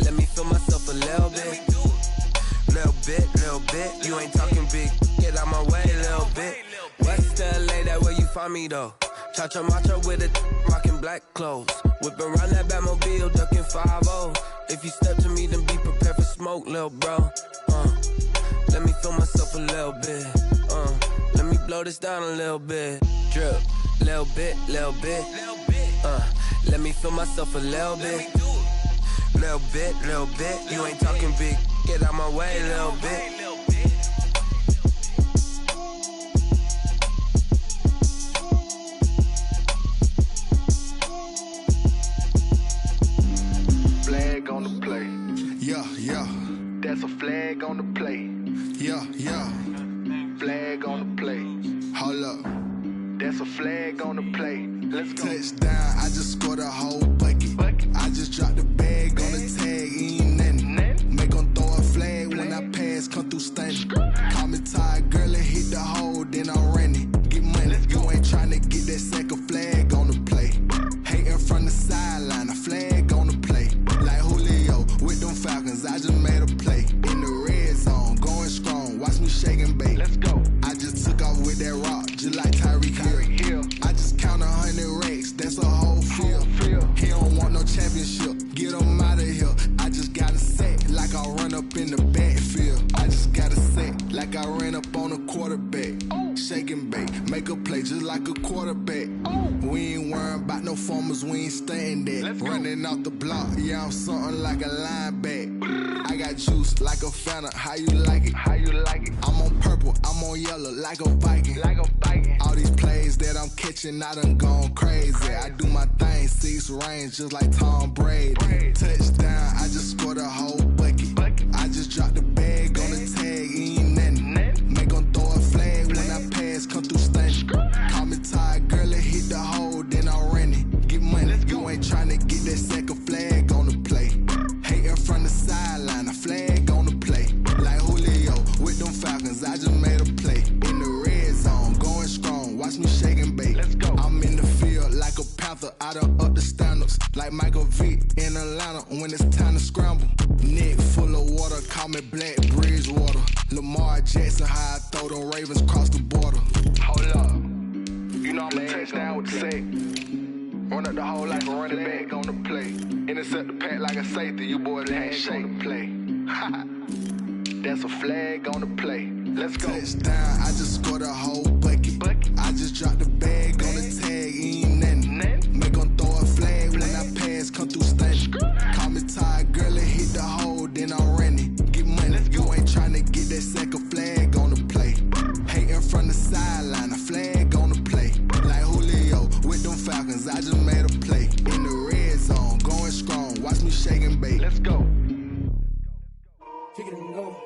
Let me feel myself a little bit. Little bit. You ain't talking big. Get out my way, little bit. West LA, that where you find me though. Cha-cha matcha with it, rockin' black clothes. Whip around that Batmobile, duckin' 5-0. If you step to me, then be prepared for smoke, lil' bro. Let me feel myself a little bit. Let me blow this down a little bit. Drip, little bit. Let me feel myself a little bit. Little bit. You ain't talking big. Get out my way, little bit. Flag on the play. Yeah. That's a flag on the play. Yeah. Flag on the play. Hold up. That's a flag on the play. Let's go. Touchdown, I just scored a whole bucket. I just dropped the bag on the tag, ain't nothing. Make 'em throw a flag when I pass, come through stunning. Call me tired, girl, and hit the hole, then I'm running. Get money, you ain't tryna get that second flag on the play. Hating from the sideline, a flag on the play. Like Julio with them Falcons, I just made a play. In the red zone, going strong, watch me shake and bake. Let's go. I just took off with that rock, just like Tyreek Hill. I just count 100 racks, that's a whole field. He don't want no championship, get him out of here. I just got a set, like I run up in the backfield. I just got a set, like I ran up on a quarterback. Shake and bake, make a play just like a quarterback. We ain't worrying about no formers, we ain't staying there. Running off the block, yeah, I'm something like a linebacker. I got juice like a Fanta, how you like it? I'm on purple, I'm on yellow, like a Viking. All these plays that I'm catching, I done gone crazy. I do my thing, 6 range, just like Tom Brady. Touchdown, I just scored a whole bucket. I just dropped the bag on the tag, ain't nothing. Make 'em throw a flag when I pass, come through stunning. Call me tired, girl, and hit the hole, then I'm running. Get money, you ain't tryna get that second flag on the play. Hating from the sideline, a flag on the play. Like Julio with them Falcons, I just made a play. In the red zone, going strong, watch me shake and bake. Let's go. I'm in the field like a Panther, I done up the standards. Like Michael Vick in Atlanta when it's time to scramble. Neck full of water, call me Black Bridgewater. Lamar Jackson, how I throw them Ravens cross the border. Hold up. You know I'm a touchdown with the sack. Run up the hole like a running back on the play. Intercept the pack like a safety, you boys handshake on the play. That's a flag on the play. Let's go. Touchdown, I just scored a whole bucket. I just dropped the bag on the tag, ain't nothing. Make 'em throw a flag when I pass, come through stunning. Call me tired, girl, and hit the hole, then I'm running. Get money, you ain't tryna get that second flag on the play. Hating from the sideline, a flag on the play. Like Julio with them Falcons, I just made a play. In the red zone, going strong, watch me shake and bake. Let's go. Kick it and go.